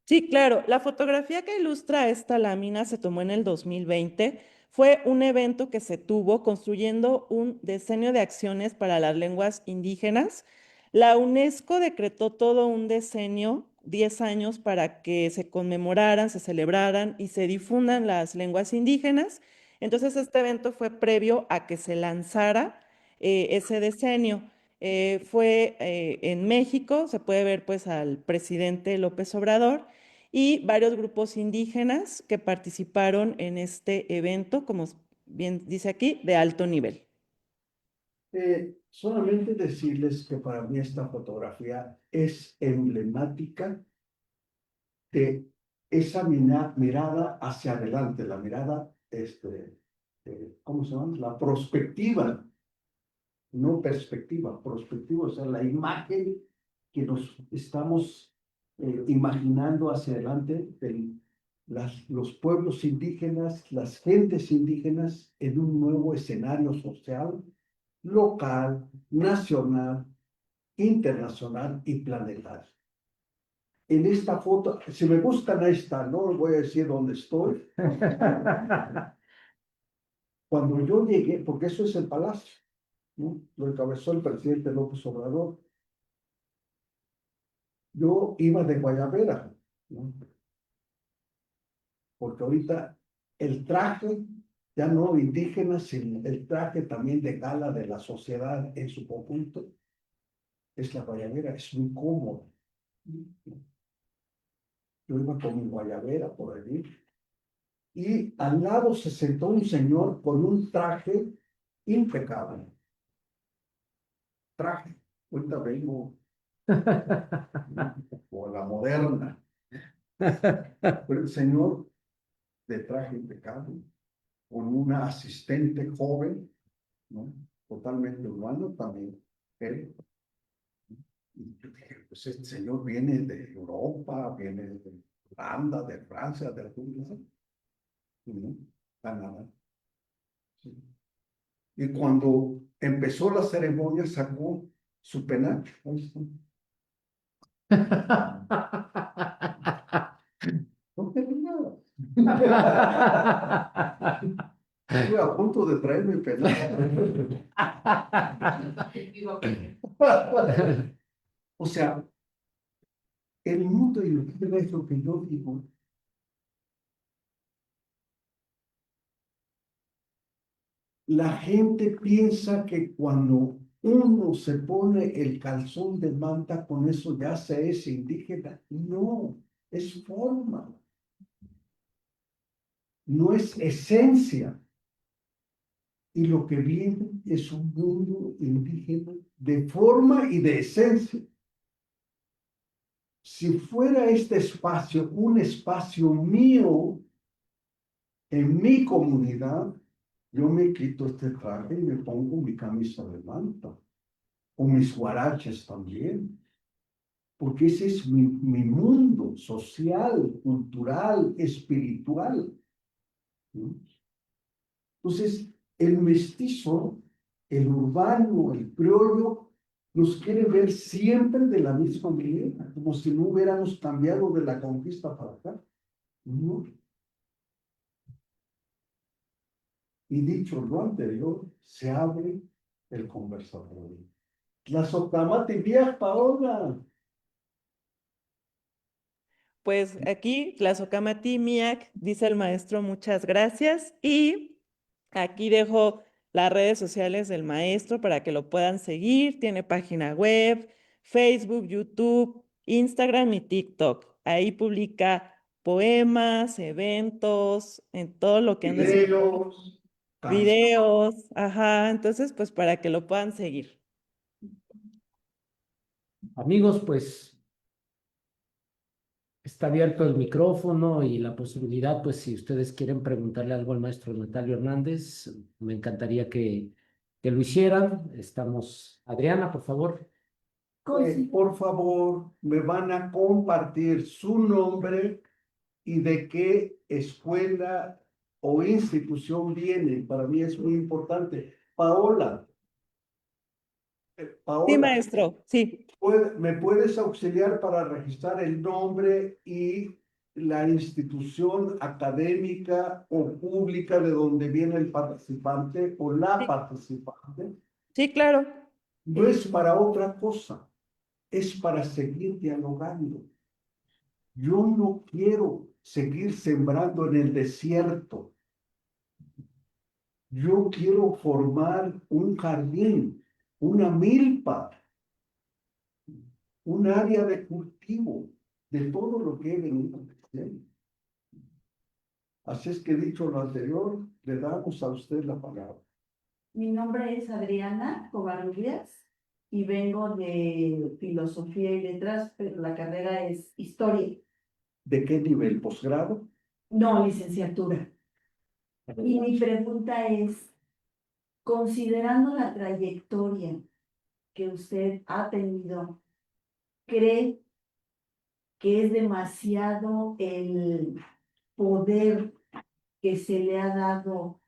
Sí, claro. La fotografía que ilustra esta lámina se tomó en el 2020. Fue un evento que se tuvo construyendo un decenio de acciones para las lenguas indígenas. La UNESCO decretó todo un decenio, 10 años, para que se conmemoraran, se celebraran y se difundan las lenguas indígenas. Entonces, este evento fue previo a que se lanzara ese decenio. Fue en México, se puede ver pues al presidente López Obrador y varios grupos indígenas que participaron en este evento, como bien dice aquí, de alto nivel. Solamente decirles que para mí esta fotografía es emblemática de esa mirada hacia adelante, la mirada, ¿cómo se llama? La prospectiva, no perspectiva, prospectiva, o sea, la imagen que nos estamos imaginando hacia adelante de los pueblos indígenas, las gentes indígenas en un nuevo escenario social, local, nacional, internacional y planetario. En esta foto, si me buscan ahí está, no les voy a decir dónde estoy. Cuando yo llegué, porque eso es el palacio, ¿no? Lo encabezó el presidente López Obrador. Yo iba de guayabera, ¿no? Porque ahorita el traje, ya no indígena, sino el traje también de gala de la sociedad en su conjunto, es la guayabera, es muy cómodo. Yo iba con mi guayabera por allí, y al lado se sentó un señor con un traje impecable. Traje, ahorita vengo por la moderna, pero el señor de traje impecable, con una asistente joven, ¿no? Totalmente humano también, él. Y yo dije, pues este señor viene de Europa, viene de Holanda, de Francia, de algún lado. ¿No? Canadá. Sí. Y cuando empezó la ceremonia, sacó su penacho. Ahí está. No tengo nada. Estuve a punto de traer mi penacho. O sea, el mundo y lo que es lo que yo digo. La gente piensa que cuando uno se pone el calzón de manta, con eso ya se es indígena. No, es forma, no es esencia. Y lo que viene es un mundo indígena de forma y de esencia. Si fuera este espacio un espacio mío, en mi comunidad, yo me quito este traje y me pongo mi camisa de manta, o mis guaraches también, porque ese es mi mundo social, cultural, espiritual, ¿no? Entonces, el mestizo, el urbano, el criollo, nos quiere ver siempre de la misma manera, como si no hubiéramos cambiado de la conquista para acá. ¿No? Y dicho lo anterior, se abre el conversatorio. La socamate vieja, Paola. Pues aquí, Tlazocamati Miak, dice el maestro, muchas gracias. Y aquí dejo las redes sociales del maestro para que lo puedan seguir. Tiene página web, Facebook, YouTube, Instagram y TikTok. Ahí publica poemas, eventos, en todo lo que ande haciendo. Videos, canciones. Videos, ajá. Entonces, pues para que lo puedan seguir. Amigos, pues está abierto el micrófono y la posibilidad, pues si ustedes quieren preguntarle algo al maestro Natalio Hernández, me encantaría que lo hicieran. Estamos, Adriana, por favor. Por favor, me van a compartir su nombre y de qué escuela o institución vienen. Para mí es muy importante. Paola, Sí, Paola, maestro, sí. ¿me puedes auxiliar para registrar el nombre y la institución académica o pública de donde viene el participante o la Sí, participante? sí, claro. No es para otra cosa, es para seguir dialogando. Yo no quiero seguir sembrando en el desierto. Yo quiero formar un jardín, una milpa, un área de cultivo de todo lo que he venido haciendo. Así es que dicho lo anterior, le damos a usted la palabra. Mi nombre es Adriana Covarrubias y vengo de Filosofía y Letras, pero la carrera es Historia. ¿De qué nivel? ¿Posgrado? No, licenciatura. Y mi pregunta es, considerando la trayectoria que usted ha tenido, ¿cree que es demasiado el poder que se le ha dado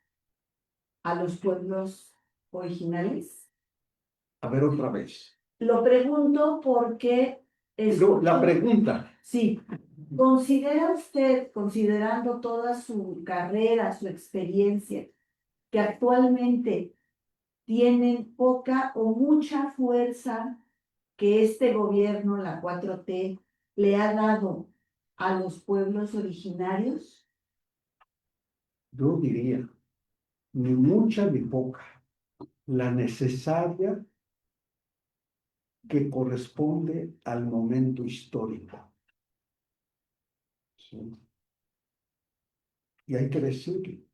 a los pueblos originales? A ver otra vez. Lo pregunto porque No, la pregunta. sí, ¿considera usted, considerando toda su carrera, su experiencia, que actualmente tienen poca o mucha fuerza que este gobierno, la 4T, le ha dado a los pueblos originarios? Yo diría, ni mucha ni poca, la necesaria que corresponde al momento histórico. ¿Sí? y hay que decirlo.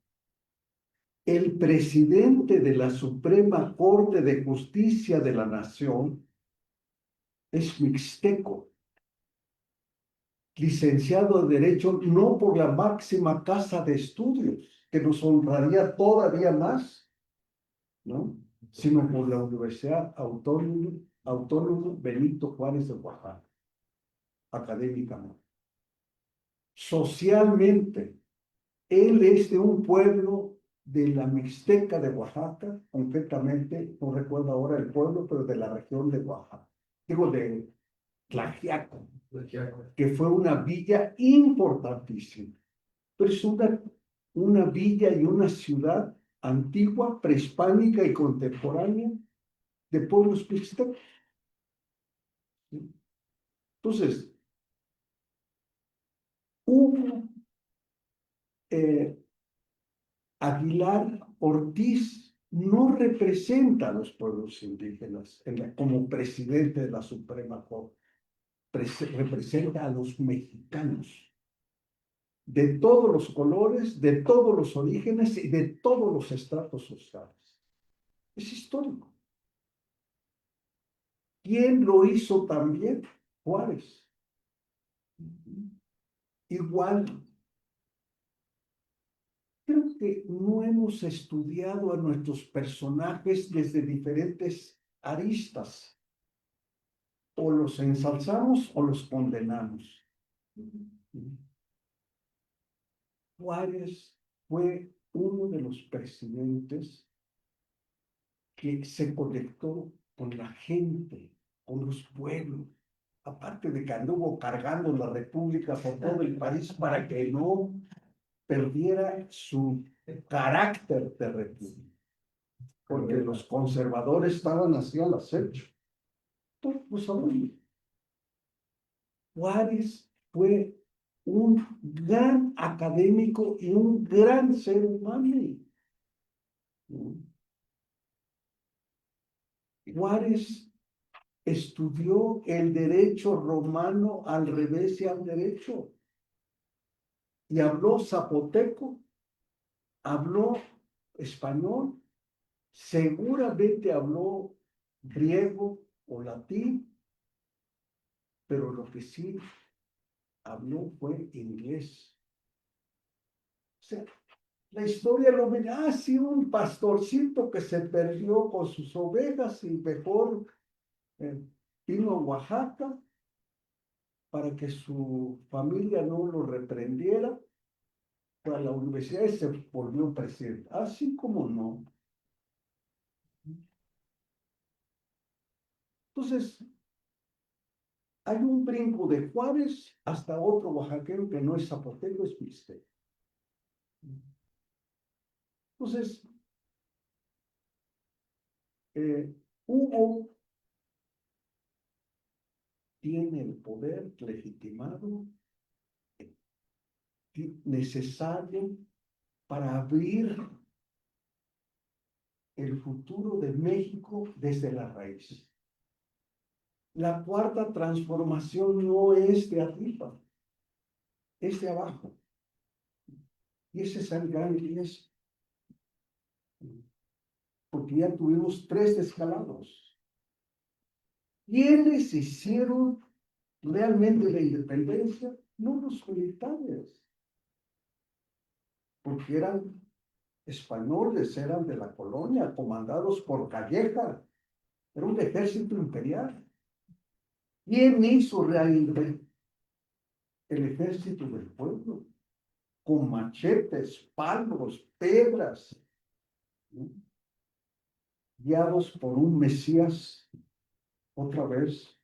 El presidente de la Suprema Corte de Justicia de la Nación es mixteco, licenciado de Derecho no por la máxima casa de estudios, que nos honraría todavía más, ¿no? Sino por la Universidad Autónoma Benito Juárez de Oaxaca, académicamente. Socialmente, él es de un pueblo de la Mixteca de Oaxaca, concretamente, no recuerdo ahora el pueblo, pero de la región de Oaxaca, digo de Tlaxiaco, que fue una villa importantísima. Pero es una villa y una ciudad antigua, prehispánica y contemporánea de pueblos mixtecos. Entonces, hubo Aguilar Ortiz no representa a los pueblos indígenas como presidente de la Suprema Corte, representa a los mexicanos, de todos los colores, de todos los orígenes y de todos los estratos sociales. Es histórico. ¿Quién lo hizo también? Juárez. Igual. Creo que no hemos estudiado a nuestros personajes desde diferentes aristas. O los ensalzamos o los condenamos. Juárez fue uno de los presidentes que se conectó con la gente, con los pueblos. Aparte de que anduvo cargando la República por todo el país para que no perdiera su carácter de república, porque los conservadores estaban así al acecho. Todos lo sabemos. Juárez fue un gran académico y un gran ser humano. Juárez estudió el derecho romano al revés y al derecho. Y habló zapoteco, habló español, seguramente habló griego o latín, pero lo que sí habló fue inglés. O sea, la historia lo ve, sí, un pastorcito que se perdió con sus ovejas y mejor vino a Oaxaca para que su familia no lo reprendiera. Para la universidad y se volvió presidente. Así como no. Entonces, hay un brinco de Juárez hasta otro oaxaqueño que no es zapoteco, es mixteco. Entonces, Hugo tiene el poder legitimado necesario para abrir el futuro de México desde la raíz. La cuarta transformación no es de arriba, es de abajo. Y ese es el gran riesgo. Porque ya tuvimos 3 descalabros. ¿Quiénes hicieron realmente la independencia? No los militares. Porque eran españoles, eran de la colonia, comandados por Calleja. Era un ejército imperial. ¿Quién hizo realmente? El ejército del pueblo, con machetes, palos, pedras, ¿no? Guiados por un Mesías, otra vez,